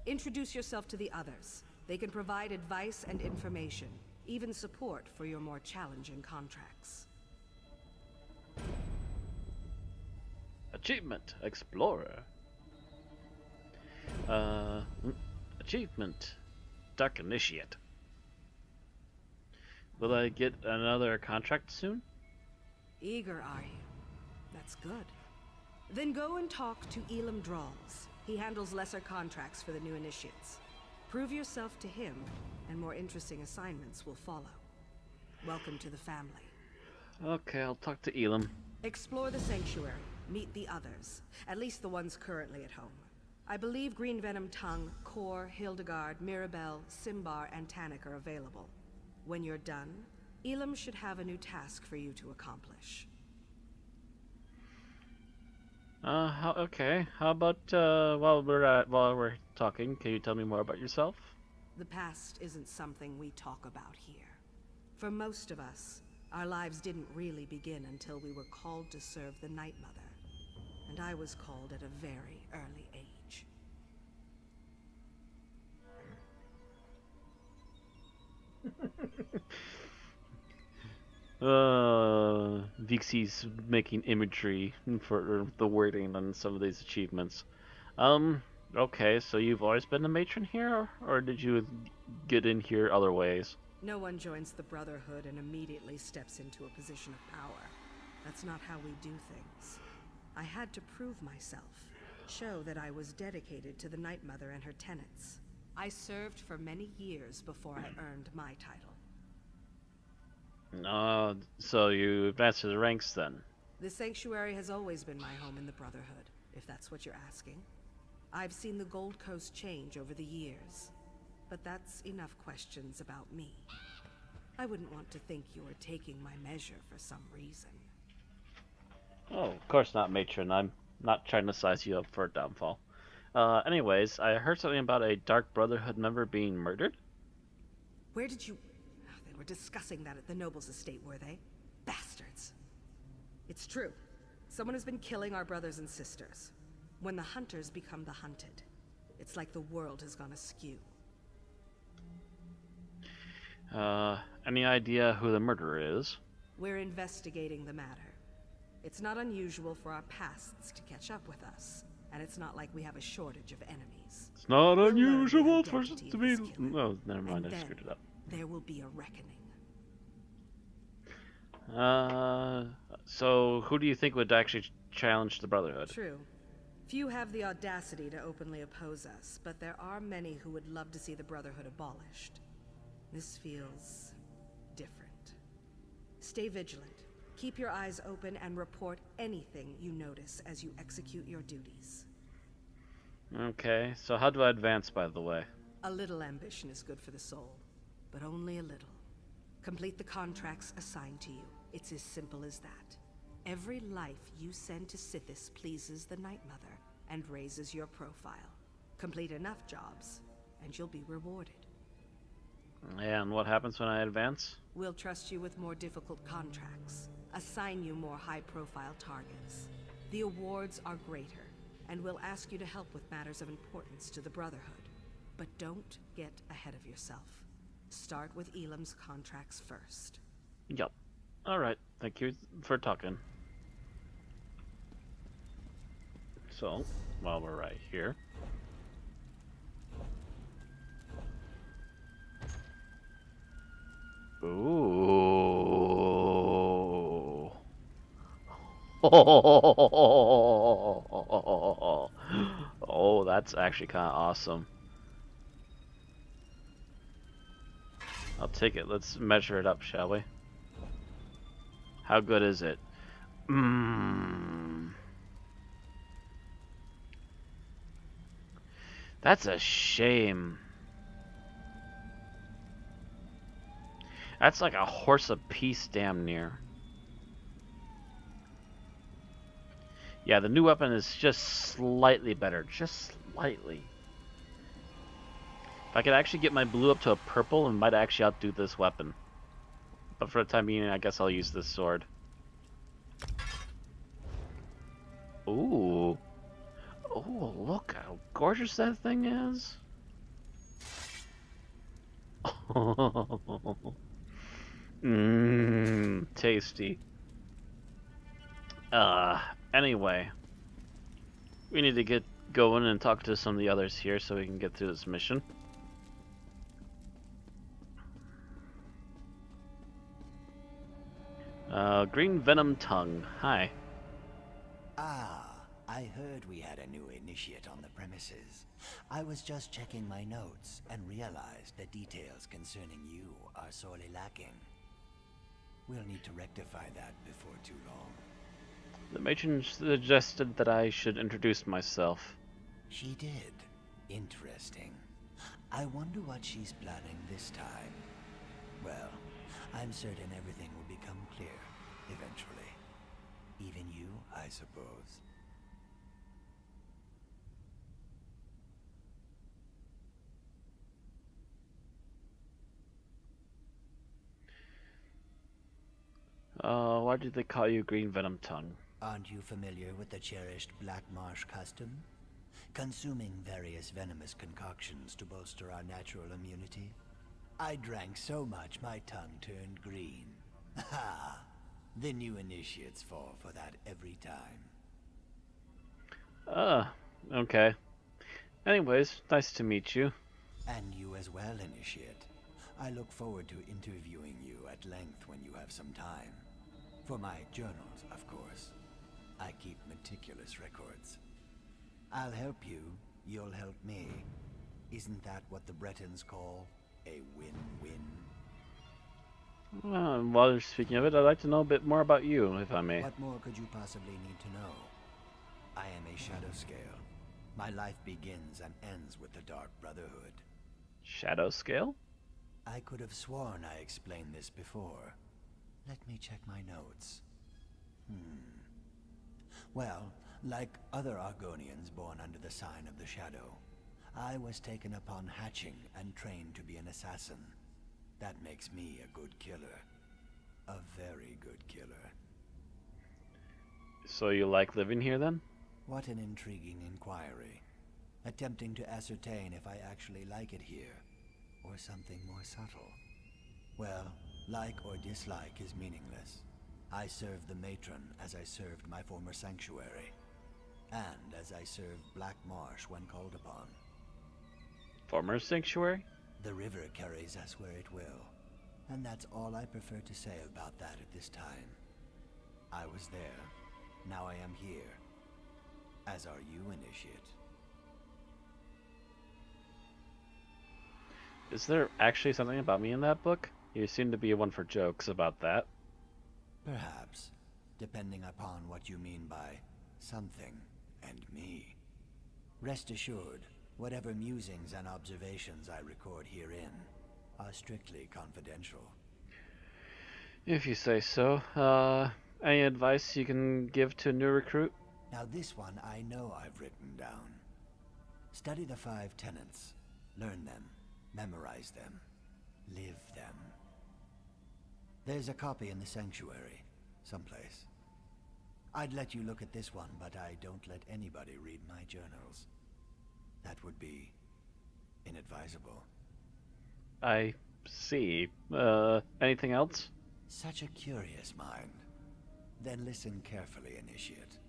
Introduce yourself to the others. They can provide advice and information, even support for your more challenging contracts. Achievement, Explorer. Achievement, Dark Initiate. Will I get another contract soon? Eager, are you? That's good. Then go and talk to Elam Drawls. He handles lesser contracts for the new initiates. Prove yourself to him, and more interesting assignments will follow. Welcome to the family. Okay, I'll talk to Elam. Explore the sanctuary. Meet the others. At least the ones currently at home. I believe Green Venom Tongue, Kor, Hildegard, Mirabelle, Simbar, and Tannic are available. When you're done, Elam should have a new task for you to accomplish. Okay. How about while we're talking, can you tell me more about yourself? The past isn't something we talk about here. For most of us, our lives didn't really begin until we were called to serve the Night Mother. And I was called at a very early age. Vixie's making imagery for the wording on some of these achievements. Okay, so you've always been the matron here, or did you get in here other ways? No one joins the Brotherhood and immediately steps into a position of power. That's not how we do things. I had to prove myself, show that I was dedicated to the Night Mother and her tenets. I served for many years before I earned my title. So you advanced to the ranks then? The Sanctuary has always been my home in the Brotherhood, if that's what you're asking. I've seen the Gold Coast change over the years, but that's enough questions about me. I wouldn't want to think you were taking my measure for some reason. Oh, of course not, matron. I'm not trying to size you up for a downfall. Anyways, I heard something about a Dark Brotherhood member being murdered? Where did you... They were discussing that at the Noble's estate, were they? Bastards. It's true. Someone has been killing our brothers and sisters. When the hunters become the hunted, it's like the world has gone askew. Any idea who the murderer is? We're investigating the matter. It's not unusual for our pasts to catch up with us, and it's not like we have a shortage of enemies. It's not We'll learn the unusual for us identity to of be... this killer, Oh, never mind, and I then screwed it up. there will be a reckoning. So who do you think would actually challenge the Brotherhood? True. Few have the audacity to openly oppose us, but there are many who would love to see the Brotherhood abolished. This feels different. Stay vigilant. Keep your eyes open and report anything you notice as you execute your duties. Okay, so how do I advance, by the way? A little ambition is good for the soul, but only a little. Complete the contracts assigned to you. It's as simple as that. Every life you send to Sithis pleases the Night Mother and raises your profile. Complete enough jobs, and you'll be rewarded. And what happens when I advance? We'll trust you with more difficult contracts, assign you more high-profile targets. The awards are greater, and we'll ask you to help with matters of importance to the Brotherhood. But don't get ahead of yourself. Start with Elam's contracts first. Yep. Alright, thank you for talking. So, while we're right here... Ooh. Oh, that's actually kind of awesome. I'll take it. Let's measure it up, shall we? How good is it? That's a shame. That's like a horse apiece, damn near. Yeah, the new weapon is just slightly better. Just slightly. If I could actually get my blue up to a purple, it might actually outdo this weapon. But for the time being, I guess I'll use this sword. Ooh. Oh, look how gorgeous that thing is. Mmm, tasty. Anyway. We need to get going and talk to some of the others here so we can get through this mission. Green Venom Tongue. Hi. Ah, I heard we had a new initiate on the premises. I was just checking my notes and realized the details concerning you are sorely lacking. We'll need to rectify that before too long. The matron suggested that I should introduce myself. She did. Interesting. I wonder what she's planning this time. Well, I'm certain everything will become clear eventually. Even you, I suppose. Why did they call you Green Venom Tongue? Aren't you familiar with the cherished Black Marsh custom? Consuming various venomous concoctions to bolster our natural immunity? I drank so much my tongue turned green. Ha! The new initiates fall for that every time. Okay. Anyways, nice to meet you. And you as well, Initiate. I look forward to interviewing you at length when you have some time. For my journals, of course. I keep meticulous records. I'll help you, you'll help me. Isn't that what the Bretons call a win-win? While you're speaking of it, I'd like to know a bit more about you, if I may. What more could you possibly need to know? I am a Shadow Scale. My life begins and ends with the Dark Brotherhood. Shadow Scale? I could have sworn I explained this before. Let me check my notes. Well, like other Argonians born under the sign of the Shadow, I was taken upon hatching and trained to be an assassin. That makes me a good killer. A very good killer. So you like living here then? What an intriguing inquiry. Attempting to ascertain if I actually like it here, or something more subtle. Well, like or dislike is meaningless. I serve the matron as I served my former sanctuary, and as I served Black Marsh when called upon. Former sanctuary? The river carries us where it will, and that's all I prefer to say about that at this time. I was there, now I am here, as are you, Initiate. Is there actually something about me in that book? You seem to be one for jokes about that. Perhaps, depending upon what you mean by something and me. Rest assured, whatever musings and observations I record herein are strictly confidential. If you say so. Any advice you can give to a new recruit? Now this one I know I've written down. Study the 5 tenets. Learn them. Memorize them. Live them. There's a copy in the sanctuary, someplace. I'd let you look at this one, but I don't let anybody read my journals. That would be inadvisable. I see. Anything else? Such a curious mind. Then listen carefully, Initiate.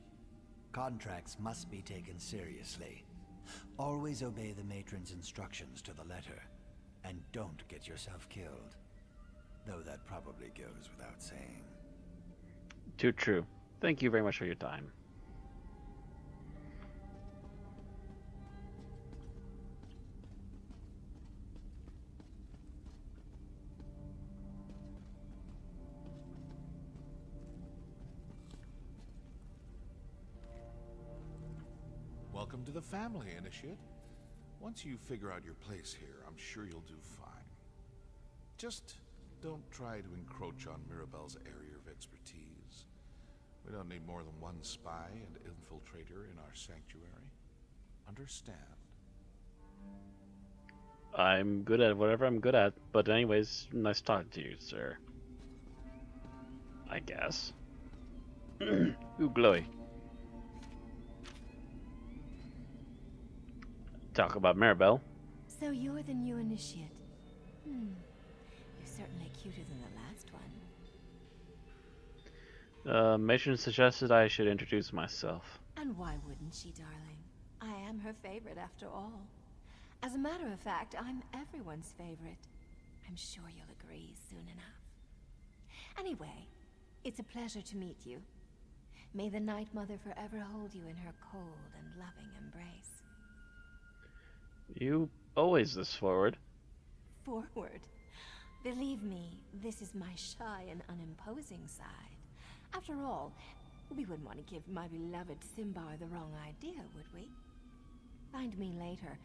Contracts must be taken seriously. Always obey the matron's instructions to the letter, and don't get yourself killed. Though that probably goes without saying. Too true. Thank you very much for your time. Welcome to the family, Initiate. Once you figure out your place here, I'm sure you'll do fine. Just don't try to encroach on Mirabelle's area of expertise. We don't need more than one spy and infiltrator in our sanctuary. Understand? I'm good at whatever I'm good at, but anyways, nice talking to you, sir. I guess. Ooh, glowy. Talk about Maribel. So you're the new initiate. You're certainly cuter than the last one. Matron suggested I should introduce myself. And why wouldn't she, darling? I am her favorite after all. As a matter of fact, I'm everyone's favorite. I'm sure you'll agree soon enough. Anyway, it's a pleasure to meet you. May the Night Mother forever hold you in her cold and loving embrace. You always this forward. Forward? Believe me, this is my shy and unimposing side. After all, we wouldn't want to give my beloved Simbar the wrong idea, would we? Find me later,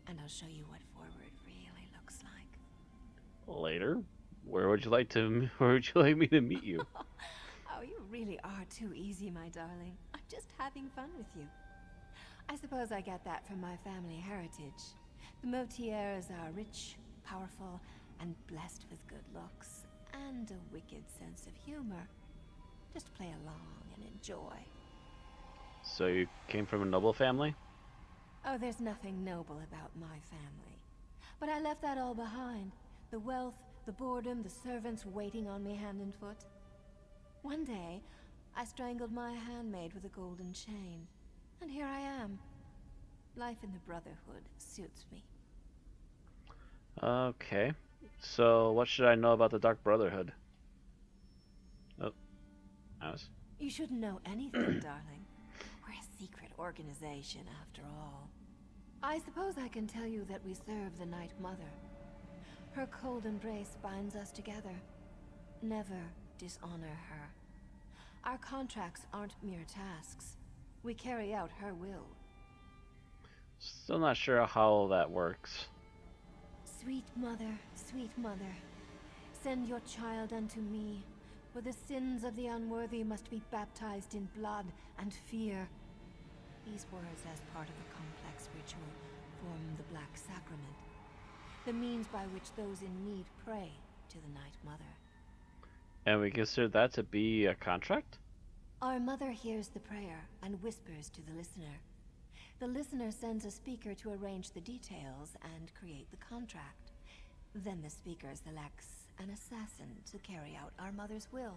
and I'll show you what forward really looks like. Later? Where would you like me to meet you? Oh, you really are too easy, my darling. I'm just having fun with you. I suppose I get that from my family heritage. The Motiers are rich, powerful, and blessed with good looks, and a wicked sense of humor. Just play along and enjoy. So you came from a noble family? Oh, there's nothing noble about my family. But I left that all behind. The wealth, the boredom, the servants waiting on me hand and foot. One day, I strangled my handmaid with a golden chain. And here I am. Life in the Brotherhood suits me. Okay. So what should I know about the Dark Brotherhood? Oh. Alice. You shouldn't know anything, darling. We're a secret organization, after all. I suppose I can tell you that we serve the Night Mother. Her cold embrace binds us together. Never dishonor her. Our contracts aren't mere tasks. We carry out her will. Still not sure how that works. Sweet mother, send your child unto me, for the sins of the unworthy must be baptized in blood and fear. These words, as part of a complex ritual, form the Black Sacrament, the means by which those in need pray to the Night Mother. And we consider that to be a contract? Our mother hears the prayer and whispers to the listener. The listener sends a speaker to arrange the details and create the contract. Then the speaker selects an assassin to carry out our mother's will.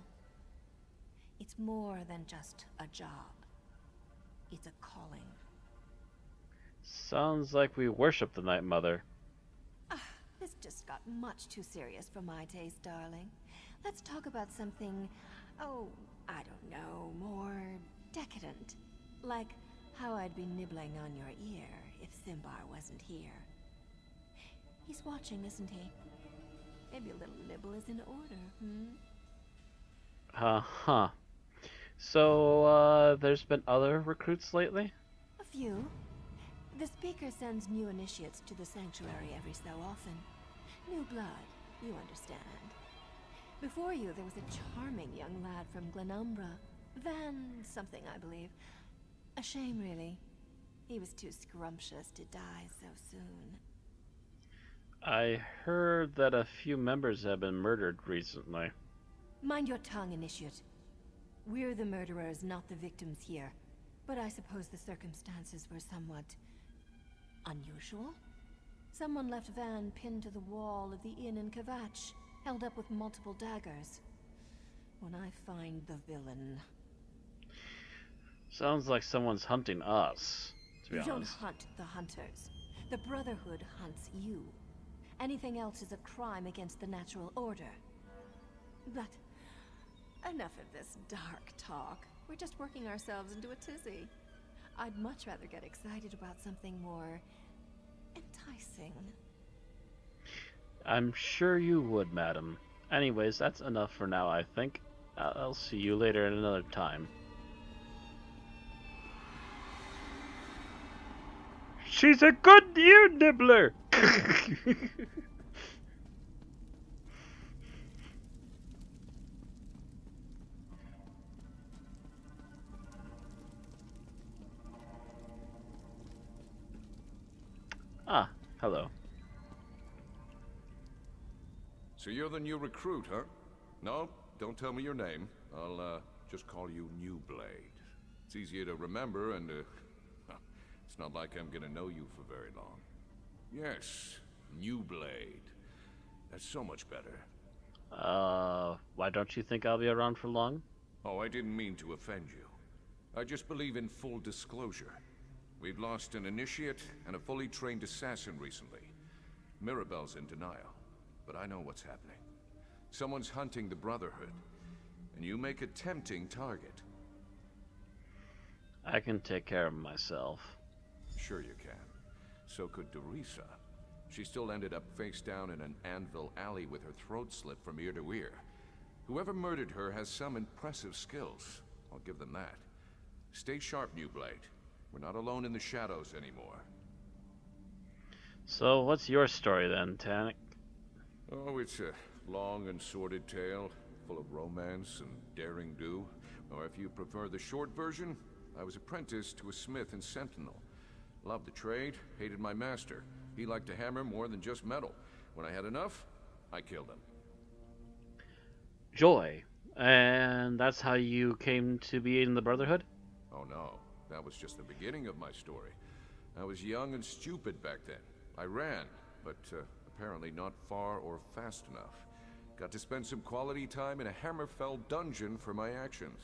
It's more than just a job. It's a calling. Sounds like we worship the Night Mother. This just got much too serious for my taste, darling. Let's talk about something, oh, I don't know, more decadent. Like how I'd be nibbling on your ear if Simbar wasn't here. He's watching, isn't he? Maybe a little nibble is in order, Uh-huh. So, there's been other recruits lately? A few. The speaker sends new initiates to the sanctuary every so often. New blood, you understand. Before you, there was a charming young lad from Glenumbra. Van something, I believe. A shame, really. He was too scrumptious to die so soon. I heard that a few members have been murdered recently. Mind your tongue, Initiate. We're the murderers, not the victims here. But I suppose the circumstances were somewhat unusual? Someone left Van pinned to the wall of the inn in Kvatch, held up with multiple daggers. When I find the villain... Sounds like someone's hunting us, to be You don't honest. hunt the hunters. The Brotherhood hunts you. Anything else is a crime against the natural order. But enough of this dark talk. We're just working ourselves into a tizzy. I'd much rather get excited about something more enticing. I'm sure you would, madam. Anyways, that's enough for now, I think. I'll see you later at another time. She's a good ear nibbler! Hello. So you're the new recruit, huh? No, don't tell me your name. I'll, just call you New Blade. It's easier to remember, and, it's not like I'm gonna know you for very long. Yes, New Blade. That's so much better. Why don't you think I'll be around for long? Oh, I didn't mean to offend you. I just believe in full disclosure. We've lost an initiate and a fully trained assassin recently. Mirabelle's in denial, but I know what's happening. Someone's hunting the Brotherhood, and you make a tempting target. I can take care of myself. Sure you can. So could Dorisa. She still ended up face down in an anvil alley with her throat slit from ear to ear. Whoever murdered her has some impressive skills. I'll give them that. Stay sharp, New Blade. We're not alone in the shadows anymore. So, what's your story then, Tannic? Oh, it's a long and sordid tale, full of romance and daring do. Or if you prefer the short version, I was apprenticed to a smith in Sentinel. Loved the trade, hated my master. He liked to hammer more than just metal. When I had enough, I killed him. Joy. And that's how you came to be in the Brotherhood? Oh no, that was just the beginning of my story. I was young and stupid back then. I ran, but apparently not far or fast enough. Got to spend some quality time in a Hammerfell dungeon for my actions.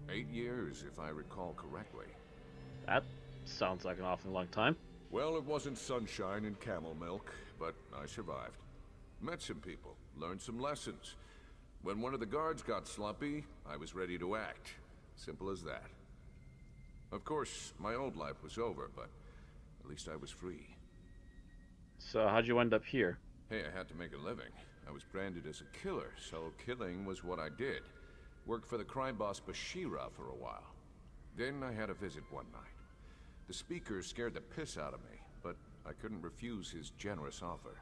8 years, if I recall correctly. That sounds like an awfully long time. Well, it wasn't sunshine and camel milk, but I survived. Met some people, learned some lessons. When one of the guards got slumpy, I was ready to act. Simple as that. Of course, my old life was over, but at least I was free. So how'd you end up here? Hey, I had to make a living. I was branded as a killer, so killing was what I did. Worked for the crime boss Bashira for a while. Then I had a visit one night. The speaker scared the piss out of me, but I couldn't refuse his generous offer.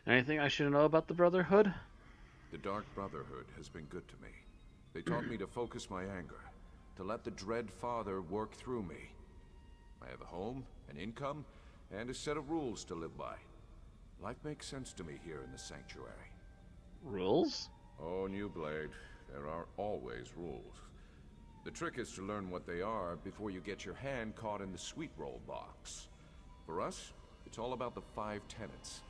Anything I should know about the Brotherhood? The Dark Brotherhood has been good to me. They taught me to focus my anger, to let the Dread Father work through me. I have a home, an income, and a set of rules to live by. Life makes sense to me here in the Sanctuary. Rules? Oh, New Blade, there are always rules. The trick is to learn what they are before you get your hand caught in the sweet roll box. For us, it's all about the 5 tenets.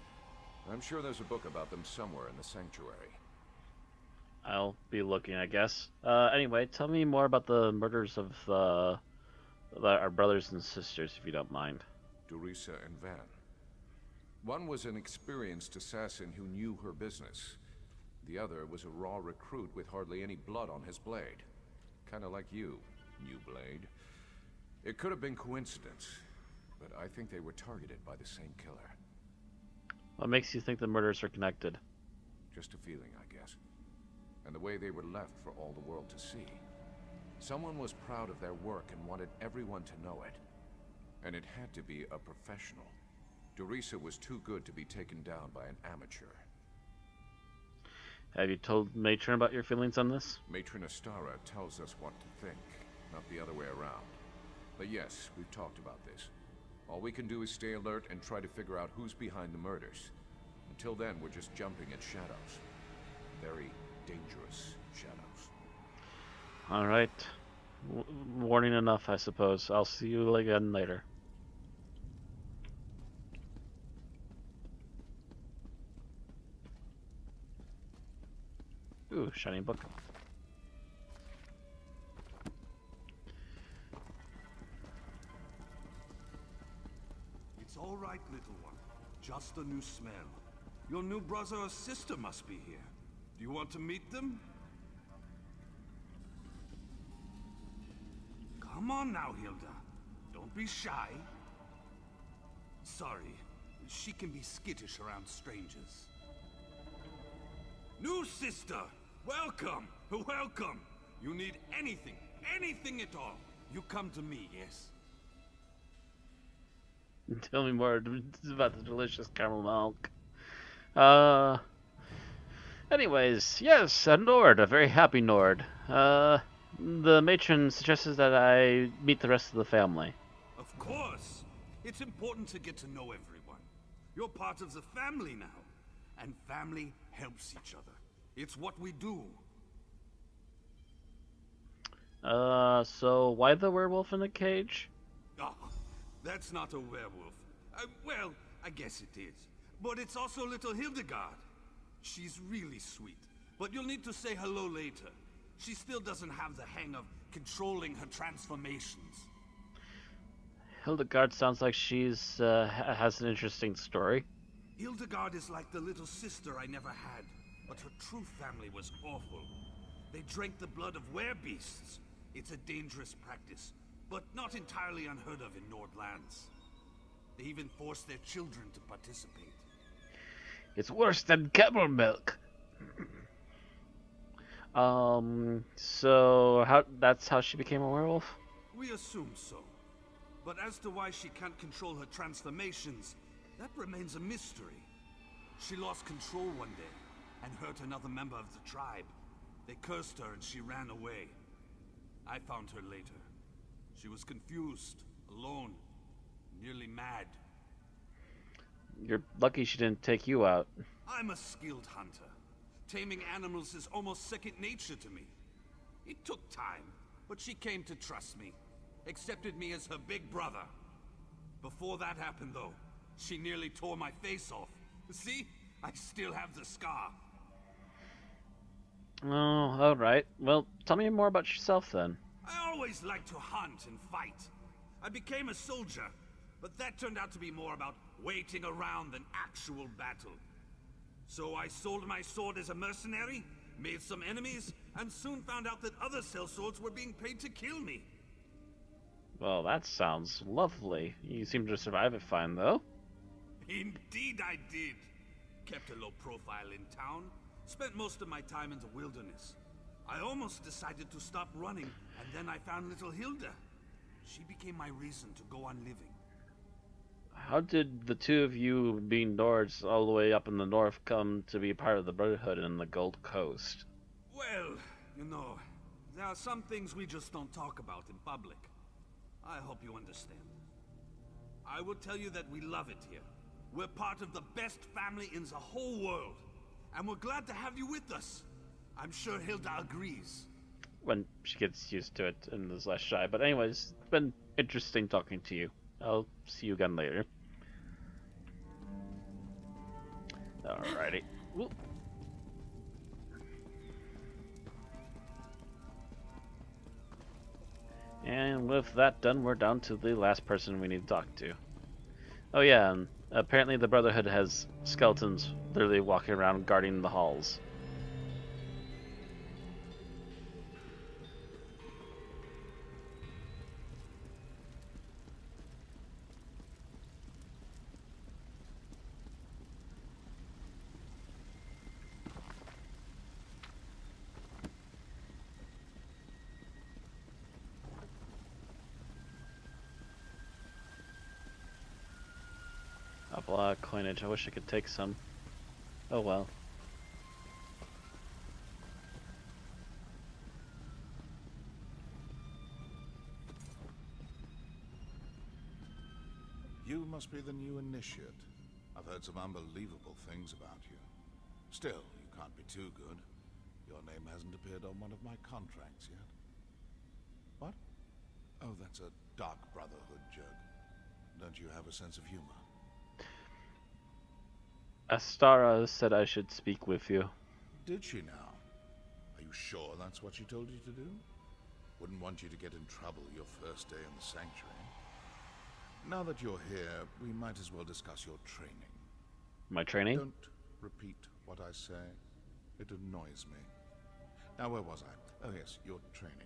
I'm sure there's a book about them somewhere in the Sanctuary. I'll be looking, I guess. Anyway, tell me more about the murders of our brothers and sisters, if you don't mind. Dorisa and Van. One was an experienced assassin who knew her business. The other was a raw recruit with hardly any blood on his blade. Kinda like you, New Blade. It could have been coincidence, but I think they were targeted by the same killer. What makes you think the murders are connected? Just a feeling, I guess. And the way they were left for all the world to see. Someone was proud of their work and wanted everyone to know it. And it had to be a professional. Dorisa was too good to be taken down by an amateur. Have you told Matron about your feelings on this? Matron Astara tells us what to think, not the other way around. But yes, we've talked about this. All we can do is stay alert and try to figure out who's behind the murders. Until then, we're just jumping at shadows. Very dangerous shadows. Alright. Warning enough, I suppose. I'll see you again later. Ooh, shiny book. It's all right, little one. Just a new smell. Your new brother or sister must be here. Do you want to meet them? Come on now, Hilda. Don't be shy. Sorry, she can be skittish around strangers. New sister! Welcome! Welcome! You need anything at all, you come to me, yes? Tell me more about the delicious caramel milk. Anyways, yes, a Nord, a very happy Nord. The matron suggested that I meet the rest of the family. Of course. It's important to get to know everyone. You're part of the family now. And family helps each other. It's what we do. So why the werewolf in a cage? Ah, that's not a werewolf. Well, I guess it is. But it's also little Hildegard. She's really sweet. But you'll need to say hello later. She still doesn't have the hang of controlling her transformations. Hildegard sounds like she's has an interesting story. Hildegard is like the little sister I never had, but her true family was awful. They drank the blood of werebeasts. It's a dangerous practice, but not entirely unheard of in Nordlands. They even forced their children to participate. It's worse than camel milk. So that's how she became a werewolf? We assume so. But as to why she can't control her transformations, that remains a mystery. She lost control one day and hurt another member of the tribe. They cursed her and she ran away. I found her later. She was confused, alone, nearly mad. You're lucky she didn't take you out. I'm a skilled hunter. Taming animals is almost second nature to me. It took time, but she came to trust me. Accepted me as her big brother. Before that happened, though, she nearly tore my face off. See? I still have the scar. Oh, alright. Well, tell me more about yourself then. I always liked to hunt and fight. I became a soldier, but that turned out to be more about waiting around than actual battle. So I sold my sword as a mercenary, made some enemies, and soon found out that other sellswords were being paid to kill me. Well, that sounds lovely. You seem to survive it fine, though. Indeed I did. Kept a low profile in town. Spent most of my time in the wilderness. I almost decided to stop running, and then I found little Hilda. She became my reason to go on living. How did the two of you, being Nords all the way up in the north, come to be part of the Brotherhood in the Gold Coast? Well, you know, there are some things we just don't talk about in public. I hope you understand. I will tell you that we love it here. We're part of the best family in the whole world. And we're glad to have you with us. I'm sure Hilda agrees. When she gets used to it and is less shy. But anyways, it's been interesting talking to you. I'll see you again later. Alrighty. Ooh. And with that done, we're down to the last person we need to talk to. Oh yeah, and apparently the Brotherhood has skeletons literally walking around guarding the halls. A lot of coinage. I wish I could take some. Oh well. You must be the new initiate. I've heard some unbelievable things about you. Still, you can't be too good. Your name hasn't appeared on one of my contracts yet. What? Oh, that's a Dark Brotherhood joke. Don't you have a sense of humor? Astara said I should speak with you. Did she now? Are you sure that's what she told you to do? Wouldn't want you to get in trouble your first day in the Sanctuary. Now that you're here, we might as well discuss your training. My training? Don't repeat what I say. It annoys me. Now, where was I? Oh yes, your training.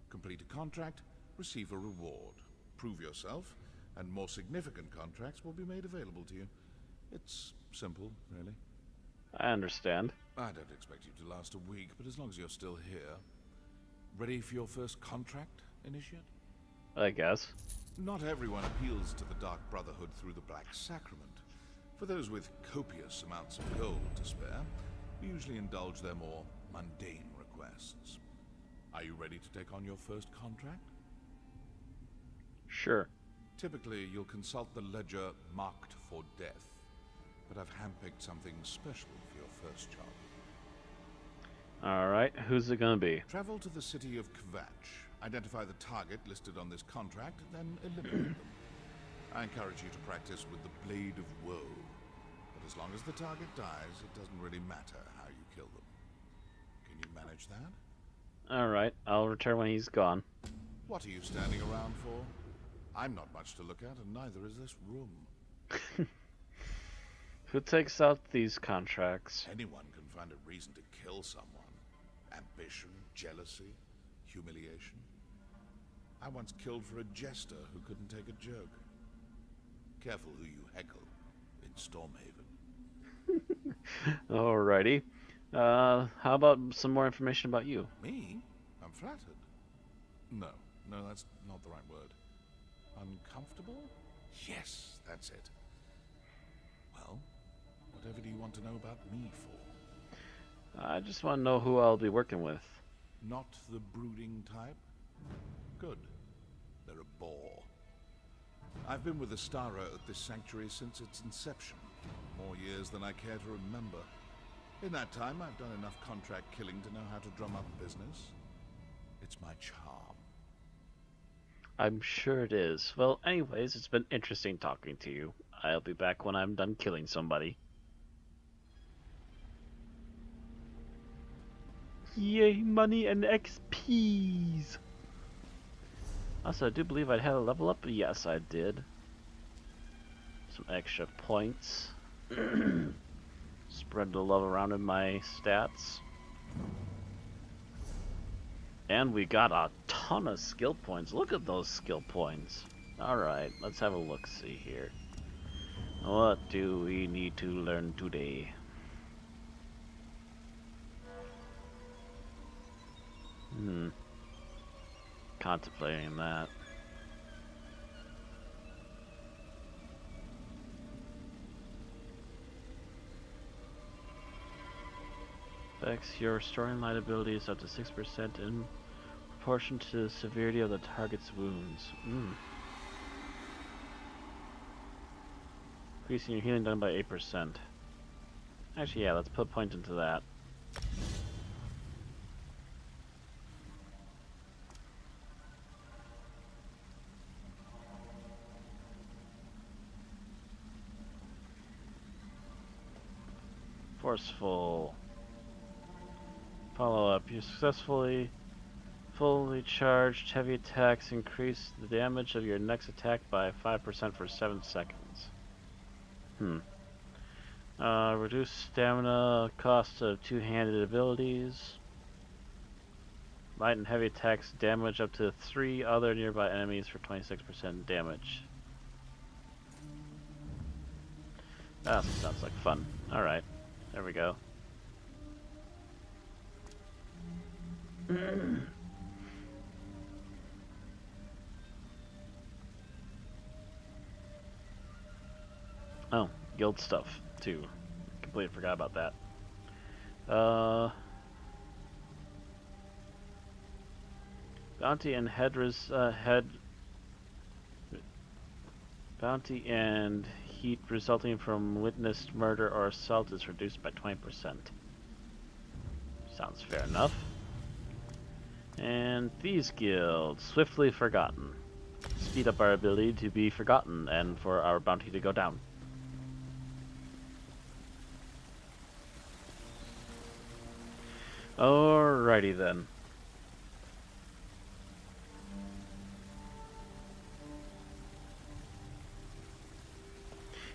Complete a contract, receive a reward. Prove yourself, and more significant contracts will be made available to you. It's simple, really. I understand. I don't expect you to last a week, but as long as you're still here. Ready for your first contract, Initiate? I guess. Not everyone appeals to the Dark Brotherhood through the Black Sacrament. For those with copious amounts of gold to spare, we usually indulge their more mundane requests. Are you ready to take on your first contract? Sure. Typically, you'll consult the ledger marked for death, but I've handpicked something special for your first job. Alright, who's it gonna be? Travel to the city of Kvatch, identify the target listed on this contract, then eliminate them. I encourage you to practice with the Blade of Woe, but as long as the target dies, it doesn't really matter how you kill them. Can you manage that? Alright, I'll return when he's gone. What are you standing around for? I'm not much to look at, and neither is this room. Who takes out these contracts? Anyone can find a reason to kill someone. Ambition, jealousy, humiliation. I once killed for a jester who couldn't take a joke. Careful who you heckle in Stormhaven. Alrighty. How about some more information about you? Me? I'm flattered. No, that's not the right word. Uncomfortable? Yes, that's it. Well, whatever do you want to know about me for? I just want to know who I'll be working with. Not the brooding type? Good. They're a bore. I've been with Astara at this sanctuary since its inception. More years than I care to remember. In that time, I've done enough contract killing to know how to drum up business. It's my charm. I'm sure it is. Well, anyways, it's been interesting talking to you. I'll be back when I'm done killing somebody. Yay, money and XPs! Also, I do believe I had a level up. Yes, I did. Some extra points. Spread the love around in my stats. And we got a ton of skill points. Look at those skill points. Alright, let's have a look-see here. What do we need to learn today? Contemplating that. Affects your restoring light abilities up to 6% in proportion to the severity of the target's wounds. Increasing your healing done by 8%. Actually, yeah, let's put a point into that. Forceful. Follow up. You successfully fully charged heavy attacks increase the damage of your next attack by 5% for 7 seconds. Reduce stamina cost of two-handed abilities. Light and heavy attacks damage up to 3 other nearby enemies for 26% damage. That sounds like fun. Alright, there we go. Oh, guild stuff too. Completely forgot about that. Bounty and bounty and heat resulting from witnessed murder or assault is reduced by 20%. Sounds fair enough. And Thieves Guild, Swiftly Forgotten. Speed up our ability to be forgotten and for our bounty to go down. Alrighty then.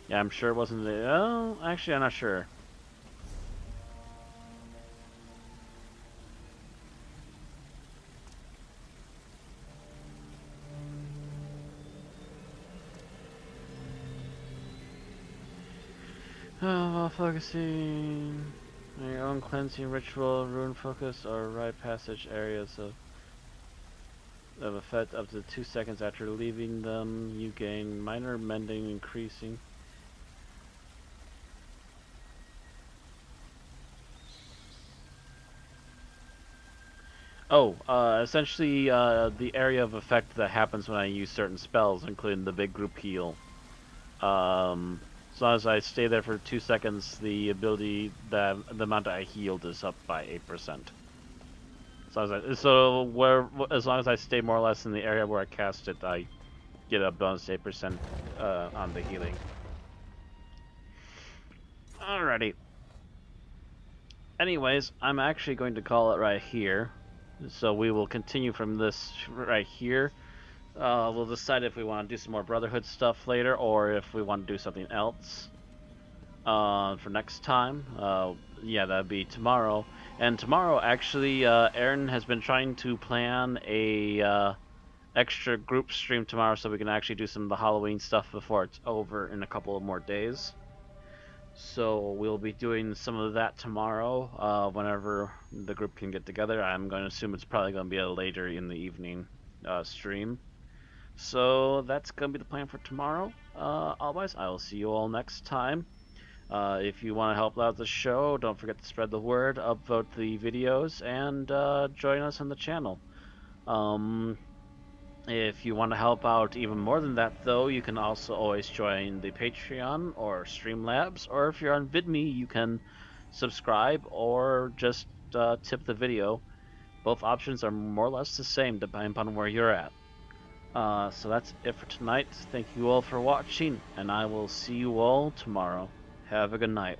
Yeah, I'm sure it wasn't the... Oh, actually, I'm not sure. While focusing on your own cleansing ritual, rune focus, or rite passage areas of effect up to 2 seconds after leaving them, you gain minor mending, increasing. Oh, essentially, the area of effect that happens when I use certain spells, including the big group heal. As long as I stay there for 2 seconds, the ability, the amount I healed is up by 8%. As long as I stay more or less in the area where I cast it, I get a bonus 8% on the healing. Alrighty. Anyways, I'm actually going to call it right here. So we will continue from this right here. We'll decide if we want to do some more Brotherhood stuff later, or if we want to do something else for next time. Yeah, that'd be tomorrow. And tomorrow, actually, Aaron has been trying to plan a extra group stream tomorrow, so we can actually do some of the Halloween stuff before it's over in a couple of more days. So we'll be doing some of that tomorrow, whenever the group can get together. I'm going to assume it's probably going to be a later in the evening stream. So that's going to be the plan for tomorrow. Otherwise, I will see you all next time. If you want to help out the show, don't forget to spread the word, upvote the videos, and join us on the channel. If you want to help out even more than that, though, you can also always join the Patreon or Streamlabs, or if you're on VidMe, you can subscribe or just tip the video. Both options are more or less the same, depending upon where you're at. So that's it for tonight. Thank you all for watching, and I will see you all tomorrow. Have a good night.